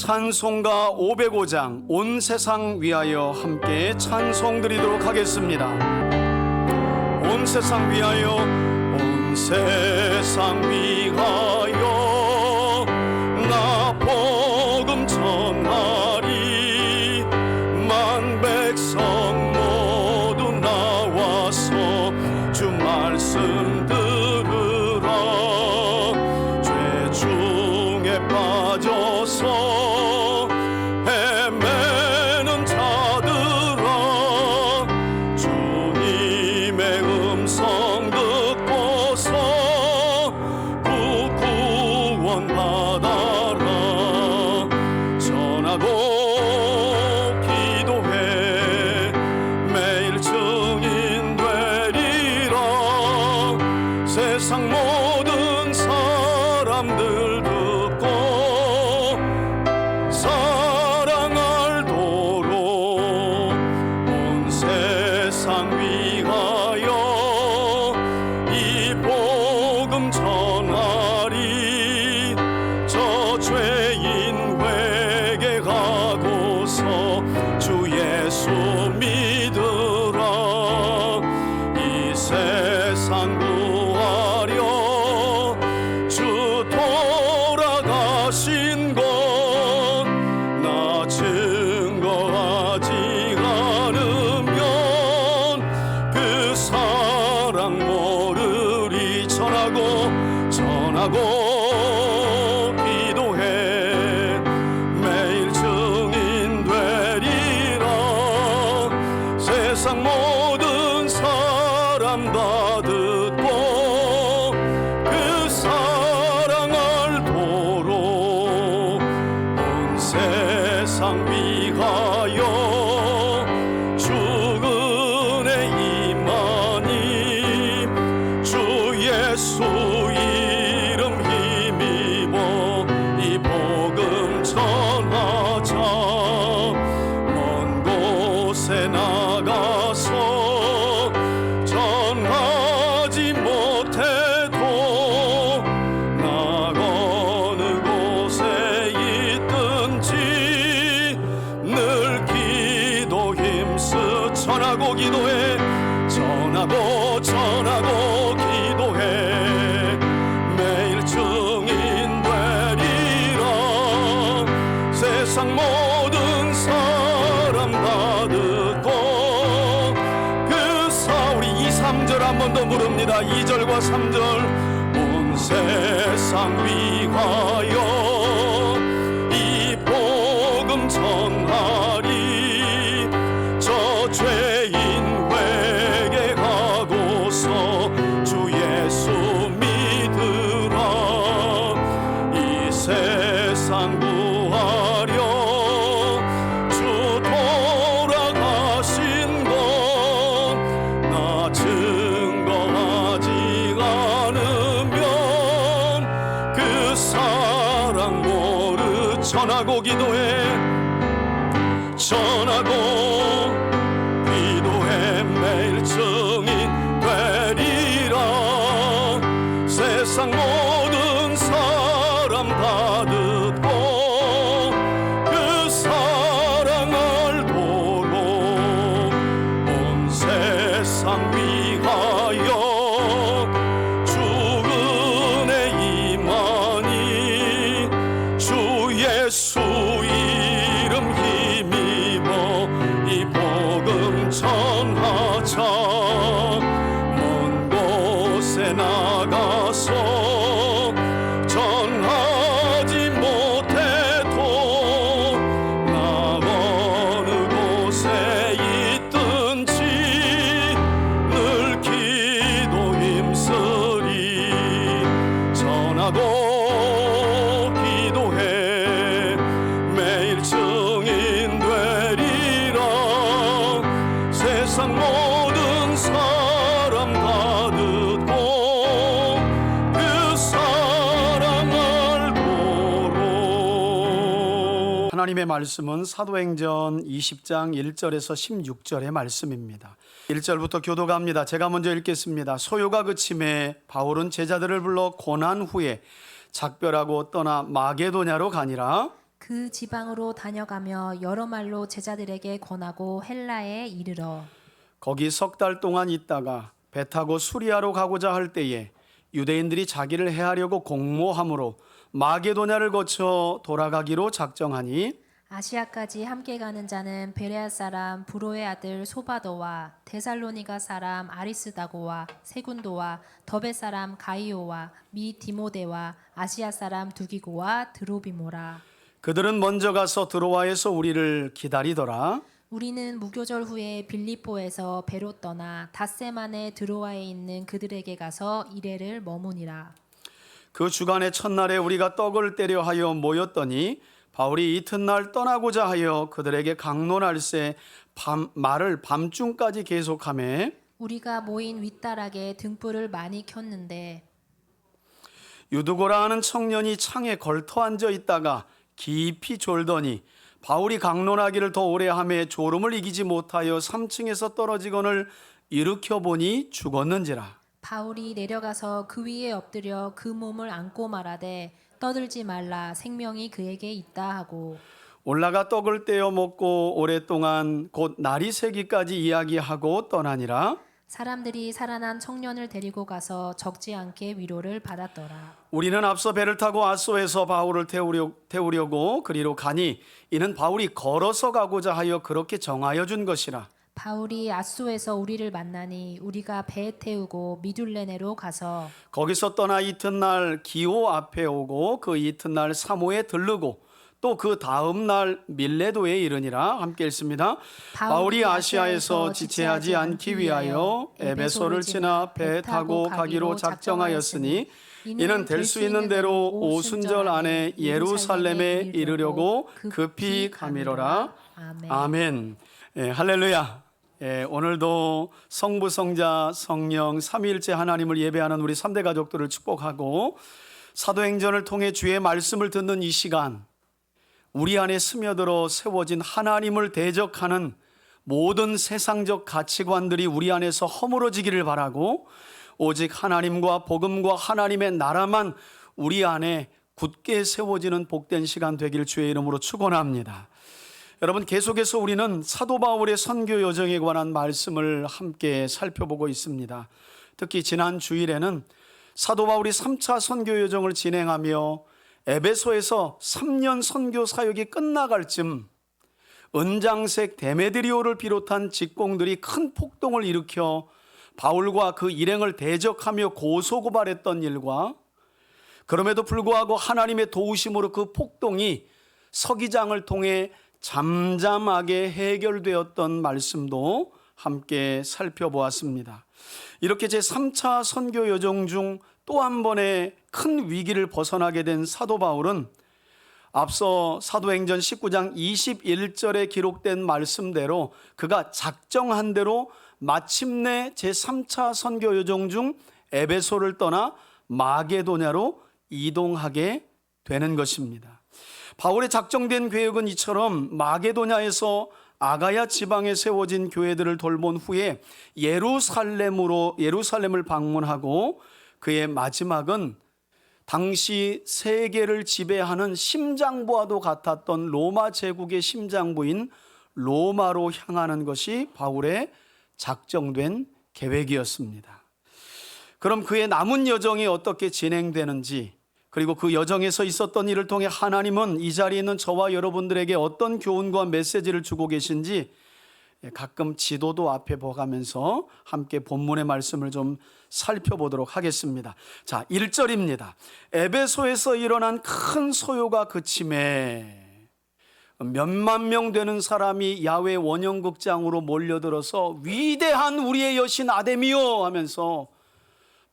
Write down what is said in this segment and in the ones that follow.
찬송가 505장 온 세상 위하여 함께 찬송 드리도록 하겠습니다. 온 세상 위하여, 온 세상 위하여 나 복음 전하리. 만 백성 모두 나와서 주 말씀 들으라. 죄 중에 빠져서 헤매는 자들아, 주님의 음성 듣고서 구원 받아라. 전하고 기도해 매일 증인 되리라. 세상 모든 사람들 듣고 사랑할 도록 온 세상 위하여 이 복음 전하리. 저 죄인 회개하고서 주 예수 믿으라. 이 세상 구하려 주 돌아가신 것 나 증거하지 않으면 그 사랑 모르리. 전하고 기도해 매일 증인 되리라. 세상 모든 사람 다 듣고 그 사랑을 도록 온 세상 위하여 주 은혜 임하니. 주 예수 이름 힘입어 이 복음 전하자. 먼 곳에 나가서 전하지 못해도 나 어느 곳에 있든지 늘 기도 힘쓰. 전하고 기도해, 전하고 기도해 매일 증인 되리라. 세상 모든 사람 다 듣고 그 우리 2, 3절 한 번 더 부릅니다. 2절과 3절. 온 세상 위하여 이 복음 전하리. 저 죄인 회개하고서 주 예수 믿으라. 이 세상 구하려 주 돌아가신 것 나 증거하지 않으면 그 사랑 모르. 전하고 기도해, 전하고 기도해 매일 증인 되리라. 세상 모든 사람 다 듣고 그 사랑을 도록 온 세상 위하여 주 은혜 임하니. 주 예수 이름 힘입어 이 복음 전하자. 먼 곳에 나가서 전하지 못해도 나 어느 곳에 있든지 늘 기도 힘쓰리. 전하고 기도해 매일 증인 되리라. 세상 모든 사람 다 듣고 그 사랑을 도록. 하나님의 말씀은 사도행전 20장 1절에서 16절의 말씀입니다. 1절부터 교독합니다. 제가 먼저 읽겠습니다. 소요가 그침에 바울은 제자들을 불러 고난 후에 작별하고 떠나 마게도냐로 가니라. 그 그 지방으로 다녀가며 여러 말로 제자들에게 권하고 헬라에 이르러 거기 석 달 동안 있다가 배 타고 수리아로 가고자 할 때에 유대인들이 자기를 해하려고 공모함으로 마게도냐를 거쳐 돌아가기로 작정하니 아시아까지 함께 가는 자는 베레아 사람 브로의 아들 소바도와 데살로니가 사람 아리스다고와 세군도와 더베 사람 가이오와 미 디모데와 아시아 사람 두기고와 드로비모라. 그들은 먼저 가서 드로아에서 우리를 기다리더라. 우리는 무교절 후에 빌립보에서 배로 떠나 닷새만에 드로아에 있는 그들에게 가서 이레를 머무니라. 그 주간의 첫날에 우리가 떡을 떼려 하여 모였더니 바울이 이튿날 떠나고자 하여 그들에게 강론할새 말을 밤중까지 계속하매 우리가 모인 윗다락에 등불을 많이 켰는데 유두고라 하는 청년이 창에 걸터 앉아 있다가 깊이 졸더니 바울이 강론하기를 더 오래 하매 졸음을 이기지 못하여 3층에서 떨어지거늘 일으켜 보니 죽었는지라. 바울이 내려가서 그 위에 엎드려 그 몸을 안고 말하되 떠들지 말라 생명이 그에게 있다 하고 올라가 떡을 떼어 먹고 오랫동안 곧 날이 새기까지 이야기하고 떠나니라. 사람들이 살아난 청년을 데리고 가서 적지 않게 위로를 받았더라. 우리는 앞서 배를 타고 아소에서 바울을 태우려고 그리로 가니 이는 바울이 걸어서 가고자 하여 그렇게 정하여 준 것이라. 바울이 아소에서 우리를 만나니 우리가 배에 태우고 미둘레네로 가서 거기서 떠나 이튿날 기오 앞에 오고 그 이튿날 사모에 들르고 또 그 다음 날 밀레도에 이르니라. 함께 읽습니다. 바울이 아시아에서 지체하지 않기 위하여 에베소를 지나 배 타고 가기로 작정하였으니 이는 될 수 있는 대로 오순절 안에 예루살렘에 이르려고 급히 가미로라. 아멘. 할렐루야. 오늘도 성부, 성자, 성령 삼위일체 하나님을 예배하는 우리 3대 가족들을 축복하고 사도행전을 통해 주의 말씀을 듣는 이 시간, 우리 안에 스며들어 세워진 하나님을 대적하는 모든 세상적 가치관들이 우리 안에서 허물어지기를 바라고 오직 하나님과 복음과 하나님의 나라만 우리 안에 굳게 세워지는 복된 시간 되기를 주의 이름으로 축원합니다. 여러분, 계속해서 우리는 사도 바울의 선교 여정에 관한 말씀을 함께 살펴보고 있습니다. 특히 지난 주일에는 사도 바울이 3차 선교 여정을 진행하며 에베소에서 3년 선교 사역이 끝나갈 즈음 은장색 데메드리오를 비롯한 직공들이 큰 폭동을 일으켜 바울과 그 일행을 대적하며 고소고발했던 일과 그럼에도 불구하고 하나님의 도우심으로 그 폭동이 서기장을 통해 잠잠하게 해결되었던 말씀도 함께 살펴보았습니다. 이렇게 제3차 선교 여정 중 또 한 번의 큰 위기를 벗어나게 된 사도 바울은 앞서 사도행전 19장 21절에 기록된 말씀대로 그가 작정한 대로 마침내 제3차 선교 여정 중 에베소를 떠나 마게도냐로 이동하게 되는 것입니다. 바울의 작정된 계획은 이처럼 마게도냐에서 아가야 지방에 세워진 교회들을 돌본 후에 예루살렘을 방문하고 그의 마지막은 당시 세계를 지배하는 심장부와도 같았던 로마 제국의 심장부인 로마로 향하는 것이 바울의 작정된 계획이었습니다. 그럼 그의 남은 여정이 어떻게 진행되는지, 그리고 그 여정에서 있었던 일을 통해 하나님은 이 자리에 있는 저와 여러분들에게 어떤 교훈과 메시지를 주고 계신지 가끔 지도도 앞에 보가면서 함께 본문의 말씀을 좀 살펴보도록 하겠습니다. 자, 1절입니다. 에베소에서 일어난 큰 소요가 그침에 몇만 명 되는 사람이 야외 원형극장으로 몰려들어서 위대한 우리의 여신 아데미요 하면서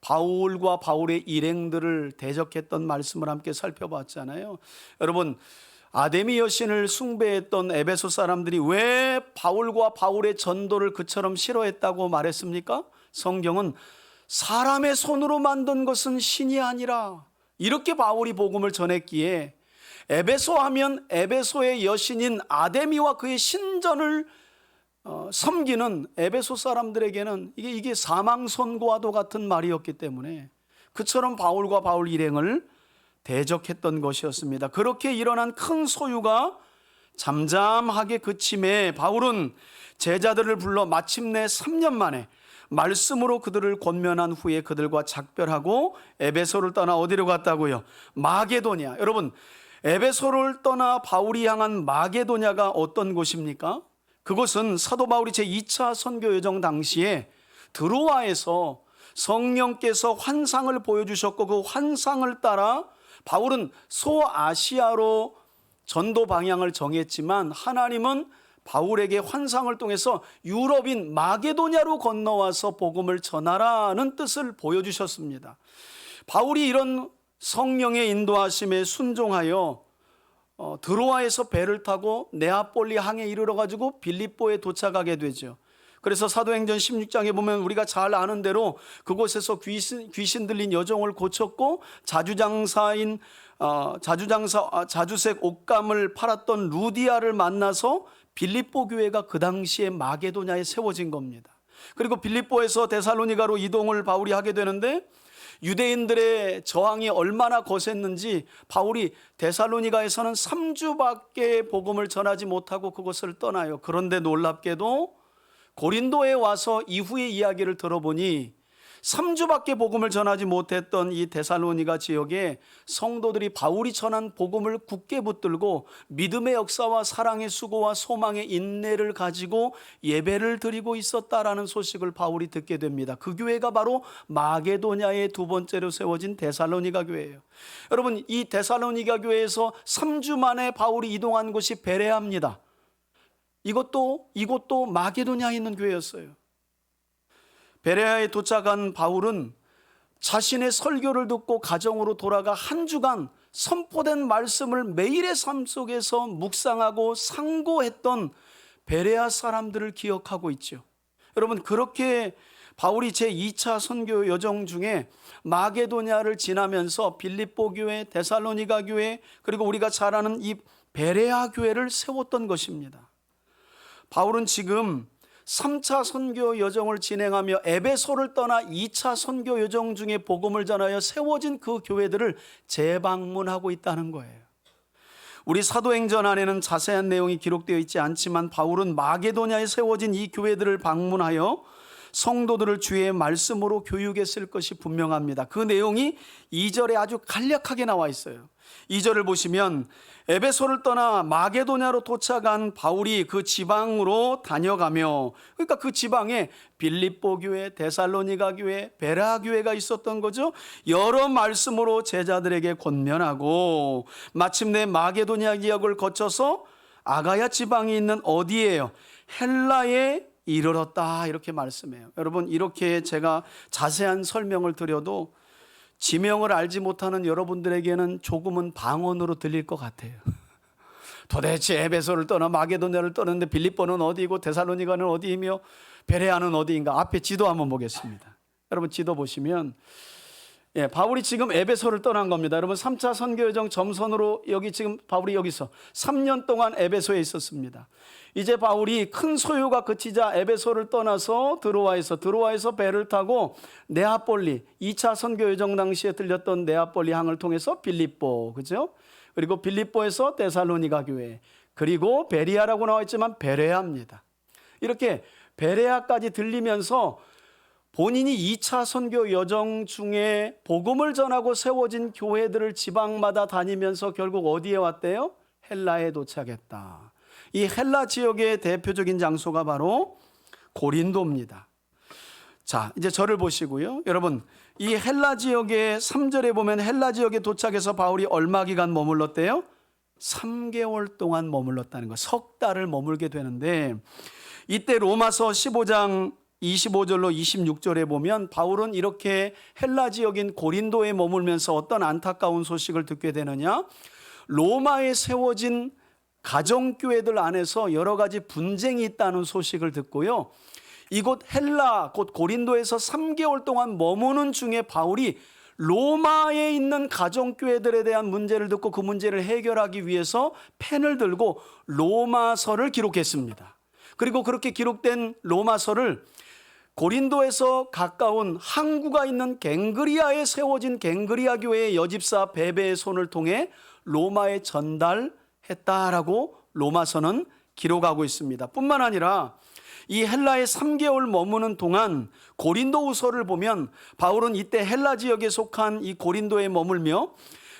바울과 바울의 일행들을 대적했던 말씀을 함께 살펴봤잖아요. 여러분, 아데미 여신을 숭배했던 에베소 사람들이 왜 바울과 바울의 전도를 그처럼 싫어했다고 말했습니까? 성경은 사람의 손으로 만든 것은 신이 아니라 이렇게 바울이 복음을 전했기에 에베소 하면 에베소의 여신인 아데미와 그의 신전을 섬기는 에베소 사람들에게는 이게 사망 선고와도 같은 말이었기 때문에 그처럼 바울과 바울 일행을 대적했던 것이었습니다. 그렇게 일어난 큰 소유가 잠잠하게 그침에 바울은 제자들을 불러 마침내 3년 만에 말씀으로 그들을 권면한 후에 그들과 작별하고 에베소를 떠나 어디로 갔다고요? 마게도냐. 여러분, 에베소를 떠나 바울이 향한 마게도냐가 어떤 곳입니까? 그곳은 사도 바울이 제2차 선교 여정 당시에 드로아에서 성령께서 환상을 보여주셨고 그 환상을 따라 바울은 소아시아로 전도 방향을 정했지만 하나님은 바울에게 환상을 통해서 유럽인 마게도냐로 건너와서 복음을 전하라는 뜻을 보여주셨습니다. 바울이 이런 성령의 인도하심에 순종하여 드로아에서 배를 타고 네아폴리 항에 이르러 가지고 빌립보에 도착하게 되죠. 그래서 사도행전 16장에 보면 우리가 잘 아는 대로 그곳에서 귀신 들린 여종을 고쳤고 자주색 옷감을 팔았던 루디아를 만나서 빌립보 교회가 그 당시에 마게도냐에 세워진 겁니다. 그리고 빌립보에서 데살로니가로 이동을 바울이 하게 되는데 유대인들의 저항이 얼마나 거셌는지 바울이 데살로니가에서는 3주밖에 복음을 전하지 못하고 그곳을 떠나요. 그런데 놀랍게도 고린도에 와서 이후의 이야기를 들어보니 3주밖에 복음을 전하지 못했던 이 데살로니가 지역에 성도들이 바울이 전한 복음을 굳게 붙들고 믿음의 역사와 사랑의 수고와 소망의 인내를 가지고 예배를 드리고 있었다라는 소식을 바울이 듣게 됩니다. 그 교회가 바로 마게도냐의 두 번째로 세워진 데살로니가 교회예요. 여러분, 이 데살로니가 교회에서 3주 만에 바울이 이동한 곳이 베레아입니다. 이곳도 마게도냐에 있는 교회였어요. 베레아에 도착한 바울은 자신의 설교를 듣고 가정으로 돌아가 한 주간 선포된 말씀을 매일의 삶 속에서 묵상하고 상고했던 베레아 사람들을 기억하고 있죠. 여러분, 그렇게 바울이 제2차 선교 여정 중에 마게도냐를 지나면서 빌립보 교회, 데살로니가 교회, 그리고 우리가 잘 아는 이 베레아 교회를 세웠던 것입니다. 바울은 지금 3차 선교 여정을 진행하며 에베소를 떠나 2차 선교 여정 중에 복음을 전하여 세워진 그 교회들을 재방문하고 있다는 거예요. 우리 사도행전 안에는 자세한 내용이 기록되어 있지 않지만 바울은 마게도냐에 세워진 이 교회들을 방문하여 성도들을 주의 말씀으로 교육했을 것이 분명합니다. 그 내용이 2절에 아주 간략하게 나와 있어요. 2절을 보시면 에베소를 떠나 마게도냐로 도착한 바울이 그 지방으로 다녀가며, 그러니까 그 지방에 빌립보 교회, 데살로니가 교회, 베레아 교회가 있었던 거죠. 여러 말씀으로 제자들에게 권면하고 마침내 마게도냐 지역을 거쳐서 아가야 지방이 있는 어디예요? 헬라에 이르렀다, 이렇게 말씀해요. 여러분, 이렇게 제가 자세한 설명을 드려도 지명을 알지 못하는 여러분들에게는 조금은 방언으로 들릴 것 같아요. 도대체 에베소를 떠나 마게도냐를 떠났는데 빌립보는 어디이고 데살로니가는 어디이며 베레아는 어디인가? 앞에 지도 한번 보겠습니다. 여러분, 지도 보시면 바울이 지금 에베소를 떠난 겁니다. 여러분, 3차 선교여정 점선으로 지금 바울이 여기서 3년 동안 에베소에 있었습니다. 이제 바울이 큰 소요가 그치자 에베소를 떠나서 드로아에서 배를 타고 네아폴리, 2차 선교여정 당시에 들렸던 네아폴리 항을 통해서 빌립보, 그죠? 그리고 빌립보에서 데살로니가 교회, 그리고 베리아라고 나와 있지만 베레아입니다. 이렇게 베레아까지 들리면서 본인이 2차 선교 여정 중에 복음을 전하고 세워진 교회들을 지방마다 다니면서 결국 어디에 왔대요? 헬라에 도착했다. 이 헬라 지역의 대표적인 장소가 바로 고린도입니다. 자, 이제 저를 보시고요. 여러분, 이 헬라 지역의 3절에 보면 헬라 지역에 도착해서 바울이 얼마 기간 머물렀대요? 3개월 동안 머물렀다는 거. 석 달을 머물게 되는데, 이때 로마서 15장 25절로 26절에 보면 바울은 이렇게 헬라 지역인 고린도에 머물면서 어떤 안타까운 소식을 듣게 되느냐? 로마에 세워진 가정교회들 안에서 여러 가지 분쟁이 있다는 소식을 듣고요. 이곳 헬라, 곧 고린도에서 3개월 동안 머무는 중에 바울이 로마에 있는 가정교회들에 대한 문제를 듣고 그 문제를 해결하기 위해서 펜을 들고 로마서를 기록했습니다. 그리고 그렇게 기록된 로마서를 고린도에서 가까운 항구가 있는 갱그리아에 세워진 갱그리아 교회의 여집사 베베의 손을 통해 로마에 전달했다라고 로마서는 기록하고 있습니다. 뿐만 아니라 이 헬라에 3개월 머무는 동안 고린도후서를 보면 바울은 이때 헬라 지역에 속한 이 고린도에 머물며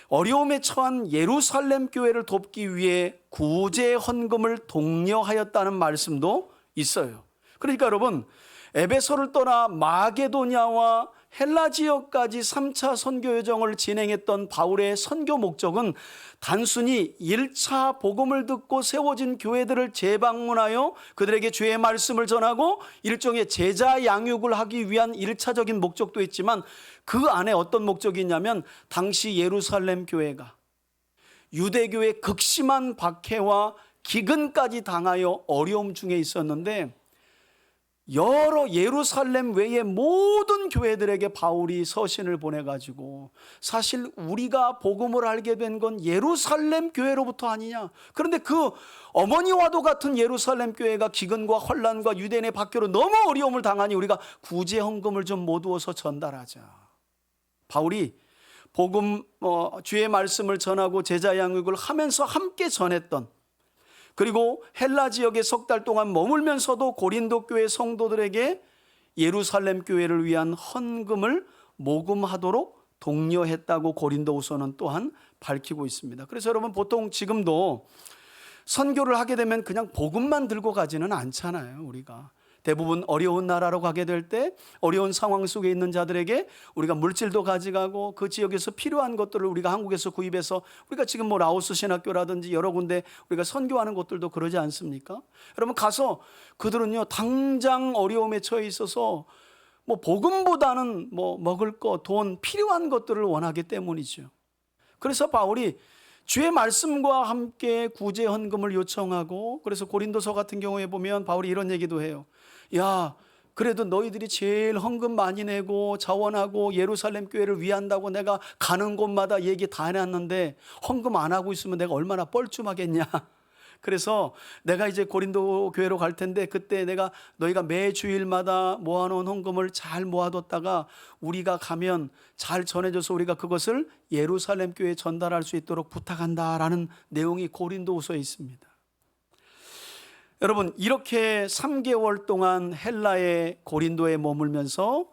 어려움에 처한 예루살렘 교회를 돕기 위해 구제 헌금을 독려하였다는 말씀도 있어요. 그러니까 여러분, 에베소를 떠나 마게도냐와 헬라 지역까지 3차 선교 여정을 진행했던 바울의 선교 목적은 단순히 1차 복음을 듣고 세워진 교회들을 재방문하여 그들에게 주의 말씀을 전하고 일종의 제자 양육을 하기 위한 1차적인 목적도 있지만 그 안에 어떤 목적이 있냐면 당시 예루살렘 교회가 유대교의 극심한 박해와 기근까지 당하여 어려움 중에 있었는데 여러 예루살렘 외의 모든 교회들에게 바울이 서신을 보내가지고 사실 우리가 복음을 알게 된 건 예루살렘 교회로부터 아니냐. 그런데 그 어머니와도 같은 예루살렘 교회가 기근과 환난과 유대인의 박해로 너무 어려움을 당하니 우리가 구제 헌금을 좀 모두어서 전달하자. 바울이 복음 주의 말씀을 전하고 제자 양육을 하면서 함께 전했던, 그리고 헬라 지역에 석 달 동안 머물면서도 고린도 교회 성도들에게 예루살렘 교회를 위한 헌금을 모금하도록 독려했다고 고린도후서는 또한 밝히고 있습니다. 그래서 여러분, 보통 지금도 선교를 하게 되면 그냥 복음만 들고 가지는 않잖아요. 우리가 대부분 어려운 나라로 가게 될 때 어려운 상황 속에 있는 자들에게 우리가 물질도 가져가고 그 지역에서 필요한 것들을 우리가 한국에서 구입해서 우리가 지금 뭐 라오스 신학교라든지 여러 군데 우리가 선교하는 곳들도 그러지 않습니까? 여러분, 가서 그들은요 당장 어려움에 처해 있어서 뭐 복음보다는 뭐 먹을 거, 돈, 필요한 것들을 원하기 때문이죠. 그래서 바울이 주의 말씀과 함께 구제 헌금을 요청하고, 그래서 고린도서 같은 경우에 보면 바울이 이런 얘기도 해요. 야, 그래도 너희들이 제일 헌금 많이 내고 자원하고 예루살렘 교회를 위한다고 내가 가는 곳마다 얘기 다 해놨는데 헌금 안 하고 있으면 내가 얼마나 뻘쭘하겠냐. 그래서 내가 이제 고린도 교회로 갈 텐데 그때 내가 너희가 매 주일마다 모아놓은 헌금을 잘 모아뒀다가 우리가 가면 잘 전해줘서 우리가 그것을 예루살렘 교회에 전달할 수 있도록 부탁한다라는 내용이 고린도후서에 있습니다. 여러분, 이렇게 3개월 동안 헬라의 고린도에 머물면서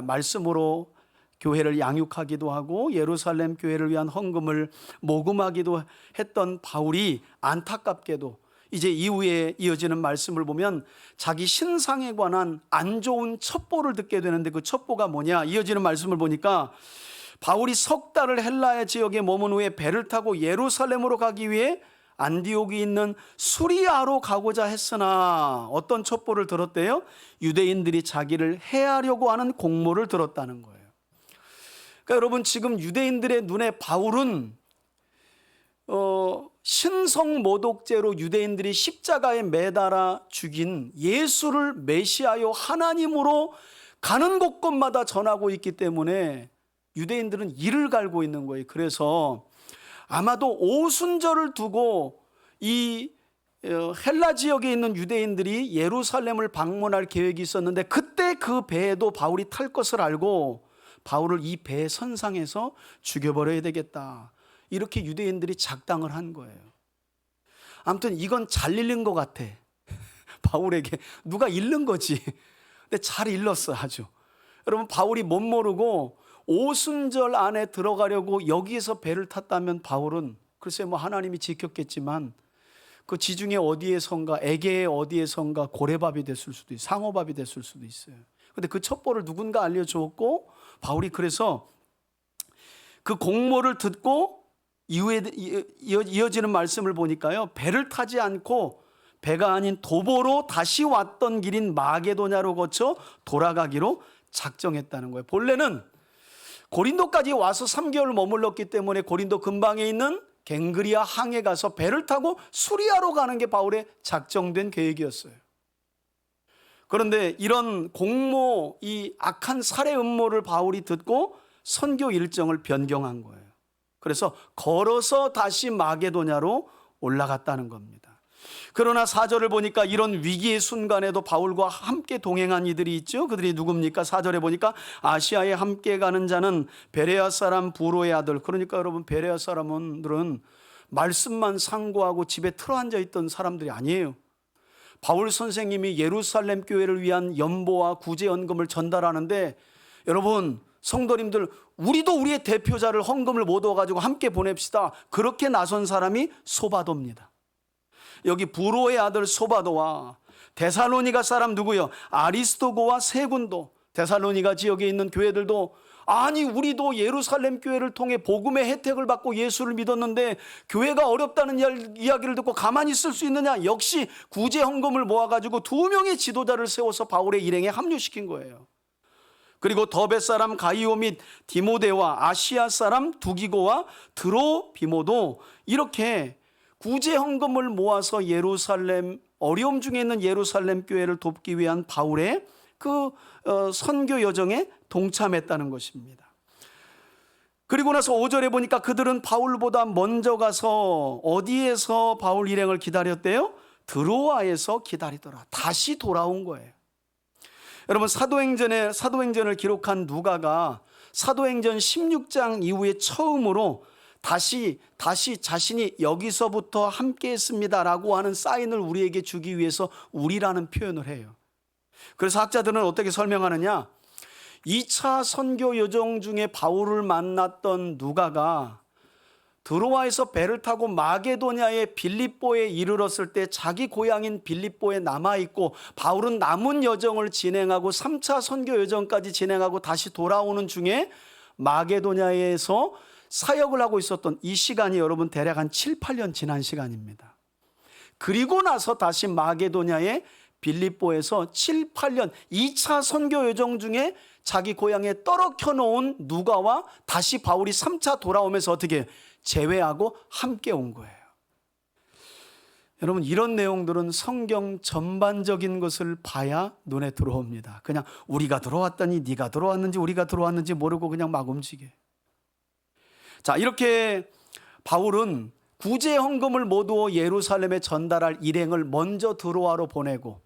말씀으로 교회를 양육하기도 하고 예루살렘 교회를 위한 헌금을 모금하기도 했던 바울이 안타깝게도 이제 이후에 이어지는 말씀을 보면 자기 신상에 관한 안 좋은 첩보를 듣게 되는데, 그 첩보가 뭐냐? 이어지는 말씀을 보니까 바울이 석 달을 헬라의 지역에 머문 후에 배를 타고 예루살렘으로 가기 위해 안디옥이 있는 수리아로 가고자 했으나 어떤 첩보를 들었대요? 유대인들이 자기를 해하려고 하는 공모를 들었다는 거예요. 그러니까 여러분, 지금 유대인들의 눈에 바울은 신성모독죄로 유대인들이 십자가에 매달아 죽인 예수를 메시아요 하나님으로 가는 곳곳마다 전하고 있기 때문에 유대인들은 이를 갈고 있는 거예요. 그래서 아마도 오순절을 두고 이 헬라 지역에 있는 유대인들이 예루살렘을 방문할 계획이 있었는데 그때 그 배에도 바울이 탈 것을 알고 바울을 이 배 선상에서 죽여버려야 되겠다, 이렇게 유대인들이 작당을 한 거예요. 아무튼 이건 잘 잃는 것 같아. 바울에게 누가 잃는 거지. 근데 잘 잃었어 아주. 여러분, 바울이 못 모르고 오순절 안에 들어가려고 여기에서 배를 탔다면 바울은 글쎄 뭐 하나님이 지켰겠지만 그 지중해 어디에선가 에게의 어디에선가 고래밥이 됐을 수도 있어요. 상어밥이 됐을 수도 있어요. 근데 그 첩보를 누군가 알려주었고 바울이 그래서 그 공모를 듣고 이후에 이어지는 말씀을 보니까요, 배를 타지 않고 배가 아닌 도보로 다시 왔던 길인 마게도냐로 거쳐 돌아가기로 작정했다는 거예요. 본래는 고린도까지 와서 3개월 머물렀기 때문에 고린도 근방에 있는 갱그리아 항에 가서 배를 타고 수리아로 가는 게 바울의 작정된 계획이었어요. 그런데 이런 공모, 이 악한 살해 음모를 바울이 듣고 선교 일정을 변경한 거예요. 그래서 걸어서 다시 마게도냐로 올라갔다는 겁니다. 그러나 4절을 보니까 이런 위기의 순간에도 바울과 함께 동행한 이들이 있죠. 그들이 누굽니까? 4절에 보니까 아시아에 함께 가는 자는 베레아 사람 부로의 아들. 그러니까 여러분, 베레아 사람들은 말씀만 상고하고 집에 틀어앉아 있던 사람들이 아니에요. 바울 선생님이 예루살렘 교회를 위한 연보와 구제 헌금을 전달하는데, 여러분 성도님들, 우리도 우리의 대표자를 헌금을 모아가지고 함께 보냅시다. 그렇게 나선 사람이 소바도입니다. 여기 부로의 아들 소바도와 데살로니가 사람 누구요? 아리스도고와 세군도, 데살로니가 지역에 있는 교회들도, 아니 우리도 예루살렘 교회를 통해 복음의 혜택을 받고 예수를 믿었는데 교회가 어렵다는 이야기를 듣고 가만히 있을 수 있느냐? 역시 구제 헌금을 모아가지고 2명의 지도자를 세워서 바울의 일행에 합류시킨 거예요. 그리고 더베 사람 가이오 및 디모데와 아시아 사람 두기고와 드로비모도 이렇게 구제 헌금을 모아서 예루살렘, 어려움 중에 있는 예루살렘 교회를 돕기 위한 바울의 그 선교 여정에 동참했다는 것입니다. 그리고 나서 5절에 보니까 그들은 바울보다 먼저 가서 어디에서 바울 일행을 기다렸대요? 드로아에서 기다리더라. 다시 돌아온 거예요. 여러분, 사도행전을 기록한 누가가 사도행전 16장 이후에 처음으로 다시 자신이 여기서부터 함께 했습니다라고 하는 사인을 우리에게 주기 위해서 우리라는 표현을 해요. 그래서 학자들은 어떻게 설명하느냐? 2차 선교 여정 중에 바울을 만났던 누가가 드로아에서 배를 타고 마게도냐의 빌립보에 이르렀을 때 자기 고향인 빌립보에 남아있고, 바울은 남은 여정을 진행하고 3차 선교 여정까지 진행하고 다시 돌아오는 중에 마게도냐에서 사역을 하고 있었던 이 시간이 여러분 대략 한 7, 8년 지난 시간입니다. 그리고 나서 다시 마게도냐의 빌립보에서 7, 8년 2차 선교 여정 중에 자기 고향에 떨어켜 놓은 누가와 다시 바울이 3차 돌아오면서 어떻게 재회하고 함께 온 거예요. 여러분, 이런 내용들은 성경 전반적인 것을 봐야 눈에 들어옵니다. 그냥 우리가 들어왔더니 네가 들어왔는지 우리가 들어왔는지 모르고 그냥 막 움직여. 자, 이렇게 바울은 구제 헌금을 모두 예루살렘에 전달할 일행을 먼저 드로아로 보내고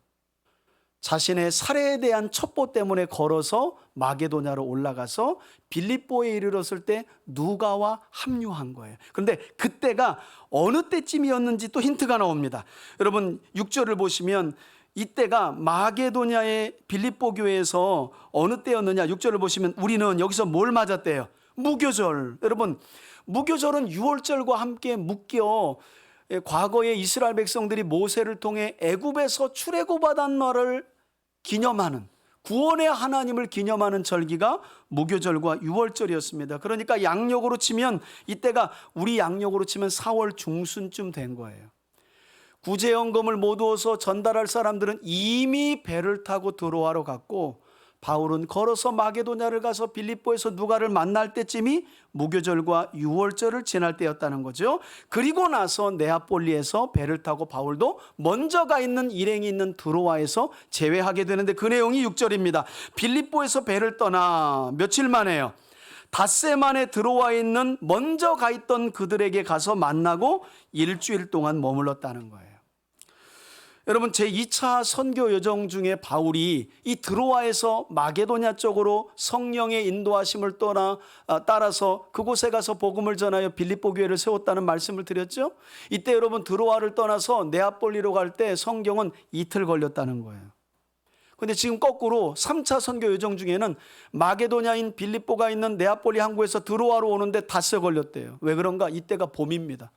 자신의 살해에 대한 첩보 때문에 걸어서 마게도냐로 올라가서 빌립보에 이르렀을 때 누가와 합류한 거예요. 그런데 그때가 어느 때쯤이었는지 또 힌트가 나옵니다. 여러분 6절을 보시면 이때가 마게도냐의 빌립보 교회에서 어느 때였느냐? 6절을 보시면 우리는 여기서 뭘 맞았대요? 무교절. 여러분, 무교절은 유월절과 함께 묶여 과거에 이스라엘 백성들이 모세를 통해 애굽에서 출애굽받은 날을 기념하는, 구원의 하나님을 기념하는 절기가 무교절과 유월절이었습니다. 그러니까 양력으로 치면 이때가 우리 양력으로 치면 4월 중순쯤 된 거예요. 구제연금을 모두어서 전달할 사람들은 이미 배를 타고 드로아로 갔고, 바울은 걸어서 마게도냐를 가서 빌립보에서 누가를 만날 때쯤이 무교절과 유월절을 지날 때였다는 거죠. 그리고 나서 네아폴리에서 배를 타고 바울도 먼저 가 있는 일행이 있는 드로아에서 재회하게 되는데, 그 내용이 6절입니다. 빌립보에서 배를 떠나 며칠 만에요, 닷새 만에 드로아에 있는 먼저 가 있던 그들에게 가서 만나고 일주일 동안 머물렀다는 거예요. 여러분, 제2차 선교 여정 중에 바울이 이 드로아에서 마게도냐 쪽으로 성령의 인도하심을 따라서 그곳에 가서 복음을 전하여 빌립보 교회를 세웠다는 말씀을 드렸죠. 이때 여러분 드로아를 떠나서 네아폴리로 갈 때 성경은 이틀 걸렸다는 거예요. 그런데 지금 거꾸로 3차 선교 여정 중에는 마게도냐인 빌립보가 있는 네아폴리 항구에서 드로아로 오는데 닷새 걸렸대요. 왜 그런가? 이때가 봄입니다.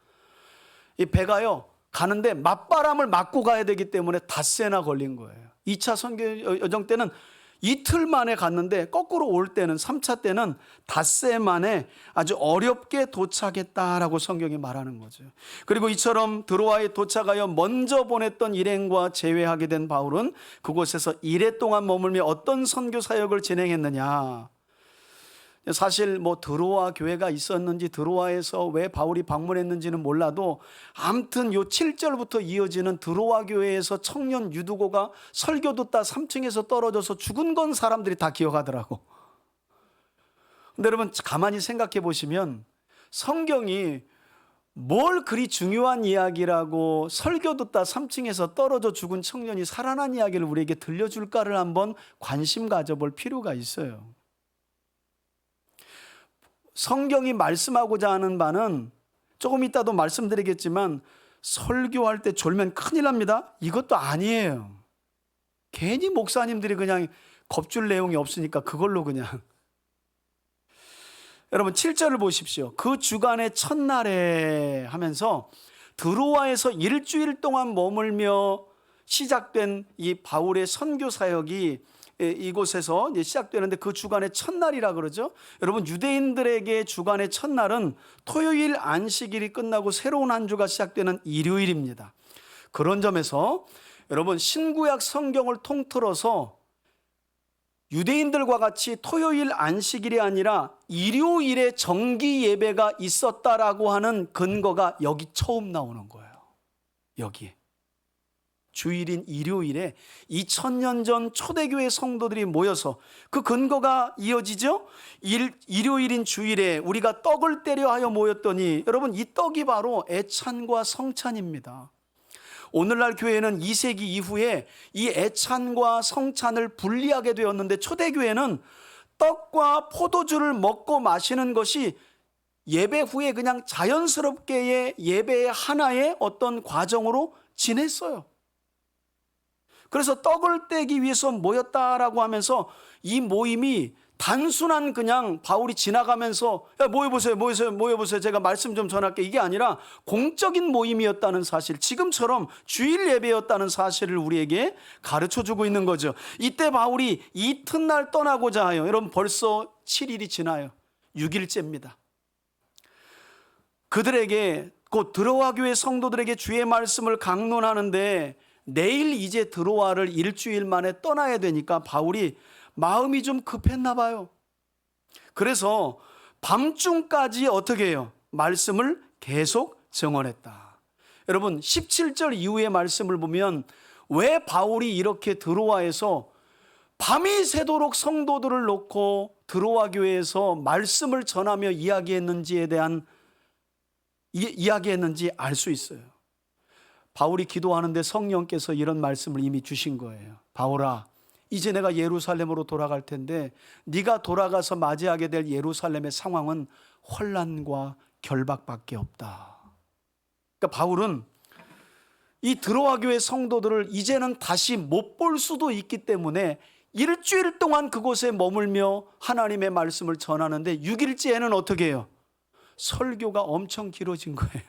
이 배가요 가는데 맞바람을 맞고 가야 되기 때문에 닷새나 걸린 거예요. 2차 선교 여정 때는 이틀 만에 갔는데, 거꾸로 올 때는 3차 때는 닷새 만에 아주 어렵게 도착했다라고 성경이 말하는 거죠. 그리고 이처럼 드로아에 도착하여 먼저 보냈던 일행과 재회하게 된 바울은 그곳에서 이래 동안 머물며 어떤 선교 사역을 진행했느냐? 사실 드로아 교회가 있었는지 드로아에서 왜 바울이 방문했는지는 몰라도 아무튼 요 7절부터 이어지는 드로아 교회에서 청년 유두고가 설교 듣다 3층에서 떨어져서 죽은 건 사람들이 다 기억하더라고. 근데 여러분 가만히 생각해 보시면 성경이 뭘 그리 중요한 이야기라고 설교 듣다 3층에서 떨어져 죽은 청년이 살아난 이야기를 우리에게 들려줄까를 한번 관심 가져볼 필요가 있어요. 성경이 말씀하고자 하는 바는 조금 이따도 말씀드리겠지만 설교할 때 졸면 큰일 납니다. 이것도 아니에요. 괜히 목사님들이 그냥 겁줄 내용이 없으니까 그걸로 그냥. 여러분 7절을 보십시오. 그 주간의 첫날에 하면서 드로아에서 일주일 동안 머물며 시작된 이 바울의 선교 사역이 이곳에서 이제 시작되는데 그 주간의 첫날이라 그러죠. 여러분 유대인들에게 주간의 첫날은 토요일 안식일이 끝나고 새로운 한 주가 시작되는 일요일입니다. 그런 점에서 여러분 신구약 성경을 통틀어서 유대인들과 같이 토요일 안식일이 아니라 일요일에 정기 예배가 있었다라고 하는 근거가 여기 처음 나오는 거예요. 여기에. 주일인 일요일에 2000년 전 초대교회 성도들이 모여서 그 근거가 이어지죠. 일요일인 주일에 우리가 떡을 떼려 하여 모였더니 여러분 이 떡이 바로 애찬과 성찬입니다. 오늘날 교회는 2세기 이후에 이 애찬과 성찬을 분리하게 되었는데 초대교회는 떡과 포도주를 먹고 마시는 것이 예배 후에 그냥 자연스럽게 예배의 하나의 어떤 과정으로 지냈어요. 그래서 떡을 떼기 위해서 모였다라고 하면서 이 모임이 단순한 그냥 바울이 지나가면서 야 모여보세요 제가 말씀 좀 전할게 이게 아니라 공적인 모임이었다는 사실, 지금처럼 주일 예배였다는 사실을 우리에게 가르쳐주고 있는 거죠. 이때 바울이 이튿날 떠나고자 하여, 여러분 벌써 7일이 지나요. 6일째입니다. 그들에게 곧 드로아 교회 성도들에게 주의 말씀을 강론하는데 내일 이제 드로아를 일주일 만에 떠나야 되니까 바울이 마음이 좀 급했나 봐요. 그래서 밤중까지 어떻게 해요? 말씀을 계속 증언했다. 여러분 17절 이후의 말씀을 보면 왜 바울이 이렇게 드로아에서 밤이 새도록 성도들을 놓고 드로아 교회에서 말씀을 전하며 이야기했는지 알 수 있어요. 바울이 기도하는데 성령께서 이런 말씀을 이미 주신 거예요. 바울아, 이제 내가 예루살렘으로 돌아갈 텐데 네가 돌아가서 맞이하게 될 예루살렘의 상황은 혼란과 결박밖에 없다. 그러니까 바울은 이 드로아 교회 성도들을 이제는 다시 못 볼 수도 있기 때문에 일주일 동안 그곳에 머물며 하나님의 말씀을 전하는데 6일째에는 어떻게 해요? 설교가 엄청 길어진 거예요.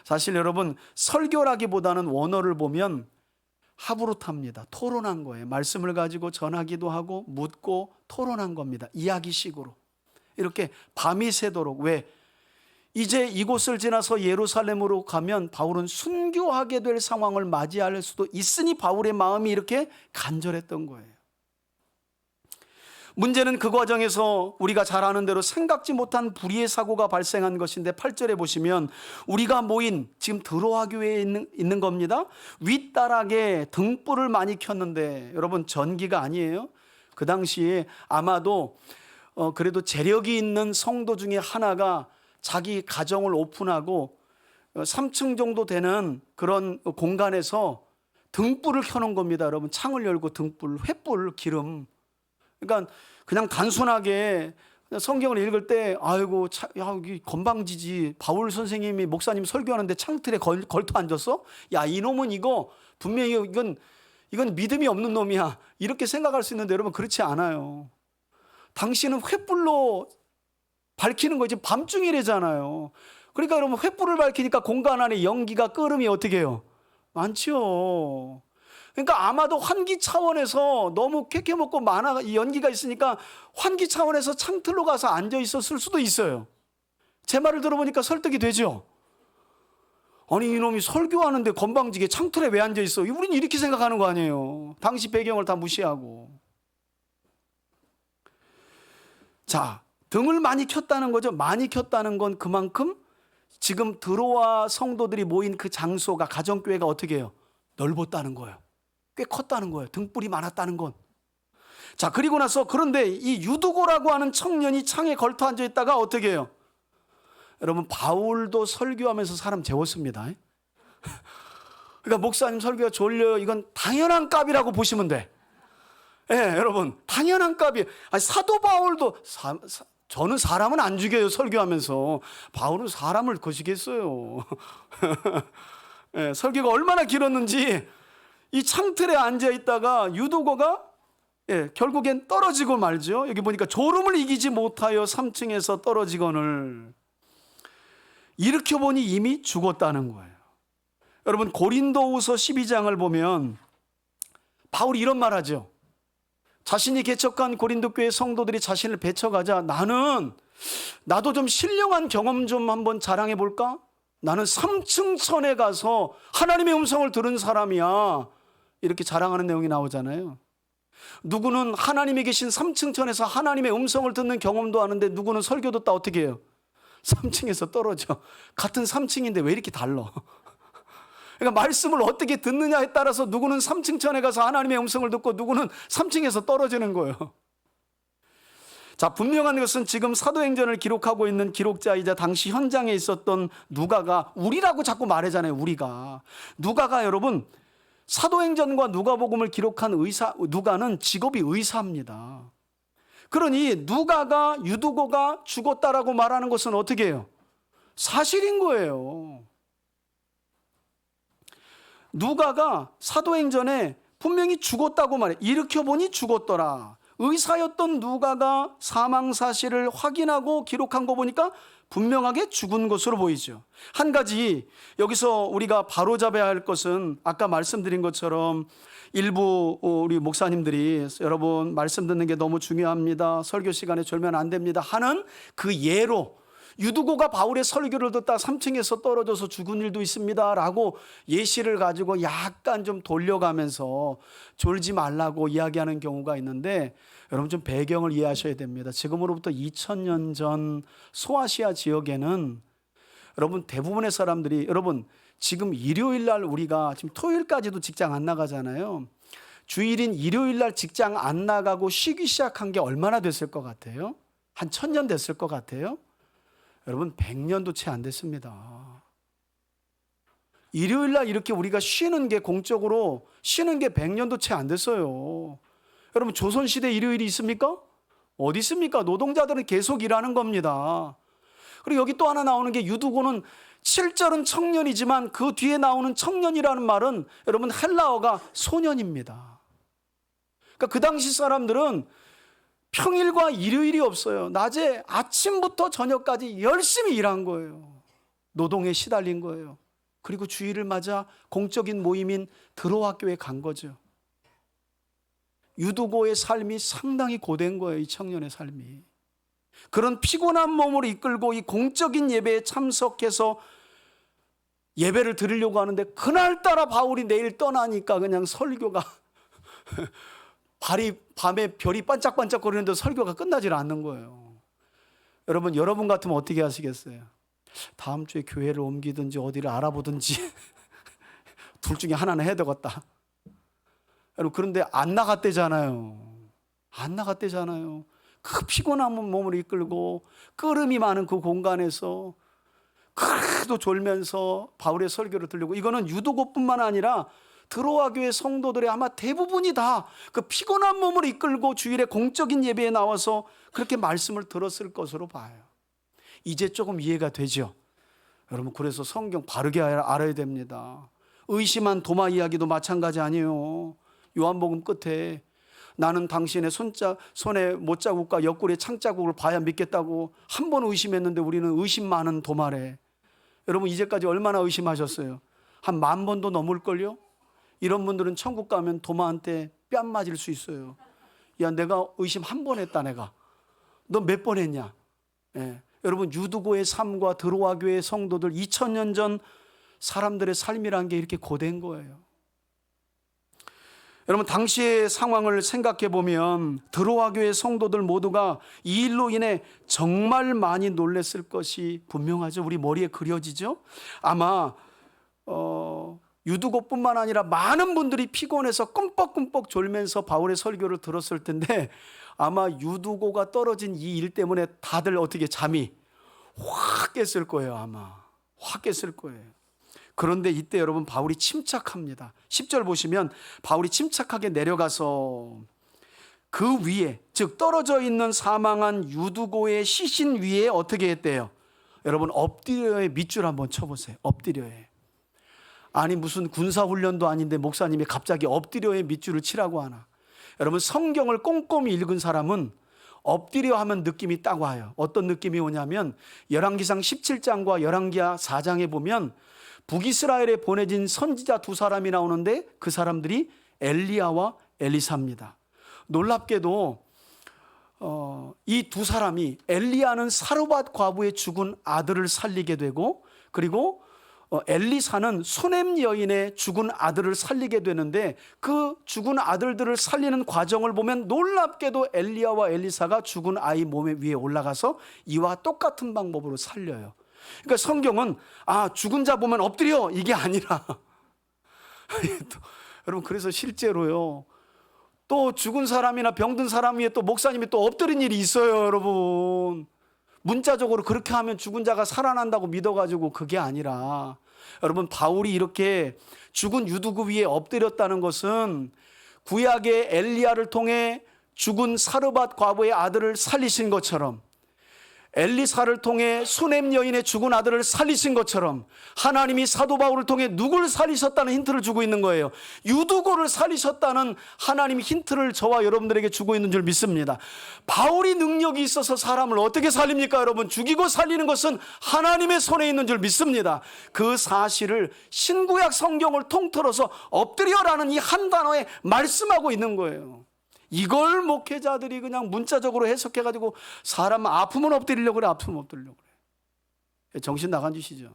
사실 여러분 설교라기보다는 원어를 보면 하브루타입니다. 토론한 거예요. 말씀을 가지고 전하기도 하고 묻고 토론한 겁니다. 이야기식으로. 이렇게 밤이 새도록. 왜? 이제 이곳을 지나서 예루살렘으로 가면 바울은 순교하게 될 상황을 맞이할 수도 있으니 바울의 마음이 이렇게 간절했던 거예요. 문제는 그 과정에서 우리가 잘 아는 대로 생각지 못한 불의의 사고가 발생한 것인데 8절에 보시면 우리가 모인 지금 드로아 교회에 있는 겁니다. 윗다락에 등불을 많이 켰는데 여러분 전기가 아니에요. 그 당시에 아마도 그래도 재력이 있는 성도 중에 하나가 자기 가정을 오픈하고 3층 정도 되는 그런 공간에서 등불을 켜놓은 겁니다. 여러분 창을 열고 등불, 횃불, 기름. 그러니까 그냥 단순하게 성경을 읽을 때 아이고 여기 건방지지, 바울 선생님이 목사님 설교하는데 창틀에 걸터 앉았어? 야 이놈은 이거 분명히 이건 믿음이 없는 놈이야, 이렇게 생각할 수 있는데 여러분 그렇지 않아요. 당신은 횃불로 밝히는 거지 밤중이래잖아요. 그러니까 여러분 횃불을 밝히니까 공간 안에 연기가 끓음이 어떻게 해요? 많죠. 그러니까 아마도 환기 차원에서 너무 캐캐 먹고 연기가 있으니까 환기 차원에서 창틀로 가서 앉아 있었을 수도 있어요. 제 말을 들어보니까 설득이 되죠. 아니 이놈이 설교하는데 건방지게 창틀에 왜 앉아 있어? 우리는 이렇게 생각하는 거 아니에요. 당시 배경을 다 무시하고. 자, 등을 많이 켰다는 거죠. 많이 켰다는 건 그만큼 지금 드로아 성도들이 모인 그 장소가, 가정교회가 어떻게 해요? 넓었다는 거예요. 꽤 컸다는 거예요. 등불이 많았다는 건. 자, 그리고 나서 그런데 이 유두고라고 하는 청년이 창에 걸터 앉아 있다가 어떻게 해요? 여러분 바울도 설교하면서 사람 재웠습니다. 그러니까 목사님 설교가 졸려요. 이건 당연한 값이라고 보시면 돼. 예, 여러분 당연한 값이. 아니, 사도 바울도 저는 사람은 안 죽여요 설교하면서. 바울은 사람을 거시겠어요. 예, 설교가 얼마나 길었는지 이 창틀에 앉아 있다가 유두고가 결국엔 떨어지고 말죠. 여기 보니까 졸음을 이기지 못하여 3층에서 떨어지거늘 일으켜보니 이미 죽었다는 거예요. 여러분 고린도후서 12장을 보면 바울이 이런 말 하죠. 자신이 개척한 고린도 교회 성도들이 자신을 배척하자 나도 좀 신령한 경험 좀 한번 자랑해 볼까? 나는 3층 천에 가서 하나님의 음성을 들은 사람이야. 이렇게 자랑하는 내용이 나오잖아요. 누구는 하나님이 계신 3층 천에서 하나님의 음성을 듣는 경험도 하는데 누구는 설교 듣다 어떻게 해요? 3층에서 떨어져. 같은 3층인데 왜 이렇게 달라? 그러니까 말씀을 어떻게 듣느냐에 따라서 누구는 3층 천에 가서 하나님의 음성을 듣고 누구는 3층에서 떨어지는 거예요. 자, 분명한 것은 지금 사도행전을 기록하고 있는 기록자이자 당시 현장에 있었던 누가가 우리라고 자꾸 말하잖아요. 누가가 여러분 사도행전과 누가복음을 기록한 누가는 직업이 의사입니다. 그러니 누가가 유두고가 죽었다라고 말하는 것은 어떻게 해요? 사실인 거예요. 누가가 사도행전에 분명히 죽었다고 말해. 일으켜보니 죽었더라. 의사였던 누가가 사망 사실을 확인하고 기록한 거 보니까 분명하게 죽은 것으로 보이죠. 한 가지 여기서 우리가 바로잡아야 할 것은 아까 말씀드린 것처럼 일부 우리 목사님들이 여러분 말씀 듣는 게 너무 중요합니다. 설교 시간에 졸면 안 됩니다 하는 그 예로 유두고가 바울의 설교를 듣다 3층에서 떨어져서 죽은 일도 있습니다 라고 예시를 가지고 약간 좀 돌려가면서 졸지 말라고 이야기하는 경우가 있는데 여러분 좀 배경을 이해하셔야 됩니다. 지금으로부터 2000년 전 소아시아 지역에는 여러분 대부분의 사람들이 여러분 지금 일요일 날 우리가 지금 토요일까지도 직장 안 나가잖아요. 주일인 일요일 날 직장 안 나가고 쉬기 시작한 게 얼마나 됐을 것 같아요? 한 1000년 됐을 것 같아요? 여러분 100년도 채 안 됐습니다. 일요일 날 이렇게 우리가 쉬는 게 공적으로 쉬는 게 100년도 채 안 됐어요. 여러분 조선시대 일요일이 있습니까? 어디 있습니까? 노동자들은 계속 일하는 겁니다. 그리고 여기 또 하나 나오는 게 유두고는 7절은 청년이지만 그 뒤에 나오는 청년이라는 말은 여러분 헬라어가 소년입니다. 그러니까 그 당시 사람들은 평일과 일요일이 없어요. 낮에 아침부터 저녁까지 열심히 일한 거예요. 노동에 시달린 거예요. 그리고 주일을 맞아 공적인 모임인 드로아교에 간 거죠. 유두고의 삶이 상당히 고된 거예요. 이 청년의 삶이. 그런 피곤한 몸을 이끌고 이 공적인 예배에 참석해서 예배를 드리려고 하는데 그날따라 바울이 내일 떠나니까 그냥 설교가 밤에 별이 반짝반짝거리는데 설교가 끝나질 않는 거예요. 여러분 같으면 어떻게 하시겠어요? 다음 주에 교회를 옮기든지 어디를 알아보든지 둘 중에 하나는 해야 되겠다. 여러분 그런데 안 나갔대잖아요. 그 피곤한 몸을 이끌고 끄름이 많은 그 공간에서 그래도 졸면서 바울의 설교를 들려고. 이거는 유두고뿐만 아니라 드로아 교회 성도들의 아마 대부분이 다 그 피곤한 몸을 이끌고 주일에 공적인 예배에 나와서 그렇게 말씀을 들었을 것으로 봐요. 이제 조금 이해가 되죠. 여러분 그래서 성경 바르게 알아야 됩니다. 의심한 도마 이야기도 마찬가지 아니에요. 요한복음 끝에 나는 당신의 손에 못자국과 옆구리에 창자국을 봐야 믿겠다고 한 번 의심했는데 우리는 의심 많은 도마래. 여러분 이제까지 얼마나 의심하셨어요? 한 10,000번도 넘을걸요? 이런 분들은 천국 가면 도마한테 뺨 맞을 수 있어요. 야 내가 의심 한 번 했다 내가. 너 몇 번 했냐? 여러분 유두고의 삶과 드로아 교회 성도들 2000년 전 사람들의 삶이라는 게 이렇게 고된 거예요. 여러분 당시의 상황을 생각해 보면 드로아 교회 성도들 모두가 이 일로 인해 정말 많이 놀랐을 것이 분명하죠. 우리 머리에 그려지죠. 아마 유두고뿐만 아니라 많은 분들이 피곤해서 끔뻑끔뻑 졸면서 바울의 설교를 들었을 텐데 아마 유두고가 떨어진 이 일 때문에 다들 어떻게 잠이 확 깼을 거예요. 아마 확 깼을 거예요. 그런데 이때 여러분 바울이 침착합니다. 10절 보시면 바울이 침착하게 내려가서 그 위에, 즉 떨어져 있는 사망한 유두고의 시신 위에 어떻게 했대요? 여러분 엎드려의 밑줄 한번 쳐보세요. 엎드려에. 아니 무슨 군사훈련도 아닌데 목사님이 갑자기 엎드려의 밑줄을 치라고 하나. 여러분 성경을 꼼꼼히 읽은 사람은 엎드려 하면 느낌이 딱 와요. 어떤 느낌이 오냐면 열왕기상 17장과 열왕기하 4장에 보면 북이스라엘에 보내진 선지자 두 사람이 나오는데 그 사람들이 엘리야와 엘리사입니다. 놀랍게도 이 두 사람이 엘리야는 사르밧 과부의 죽은 아들을 살리게 되고 그리고 엘리사는 수넴 여인의 죽은 아들을 살리게 되는데 그 죽은 아들들을 살리는 과정을 보면 놀랍게도 엘리야와 엘리사가 죽은 아이 몸 위에 올라가서 이와 똑같은 방법으로 살려요. 그러니까 성경은 죽은 자 보면 엎드려 이게 아니라 여러분 그래서 실제로요 또 죽은 사람이나 병든 사람 위에 또 목사님이 또 엎드린 일이 있어요. 여러분 문자적으로 그렇게 하면 죽은 자가 살아난다고 믿어가지고 그게 아니라 여러분 바울이 이렇게 죽은 유두구 위에 엎드렸다는 것은 구약의 엘리야를 통해 죽은 사르밧 과부의 아들을 살리신 것처럼 엘리사를 통해 수넴 여인의 죽은 아들을 살리신 것처럼 하나님이 사도 바울을 통해 누구를 살리셨다는 힌트를 주고 있는 거예요. 유두고를 살리셨다는 하나님 힌트를 저와 여러분들에게 주고 있는 줄 믿습니다. 바울이 능력이 있어서 사람을 어떻게 살립니까? 여러분 죽이고 살리는 것은 하나님의 손에 있는 줄 믿습니다. 그 사실을 신구약 성경을 통틀어서 엎드려라는 이 한 단어에 말씀하고 있는 거예요. 이걸 목회자들이 그냥 문자적으로 해석해가지고 사람 아프면 엎드리려고 그래. 아프면 엎드리려고 그래. 정신 나간 짓이죠.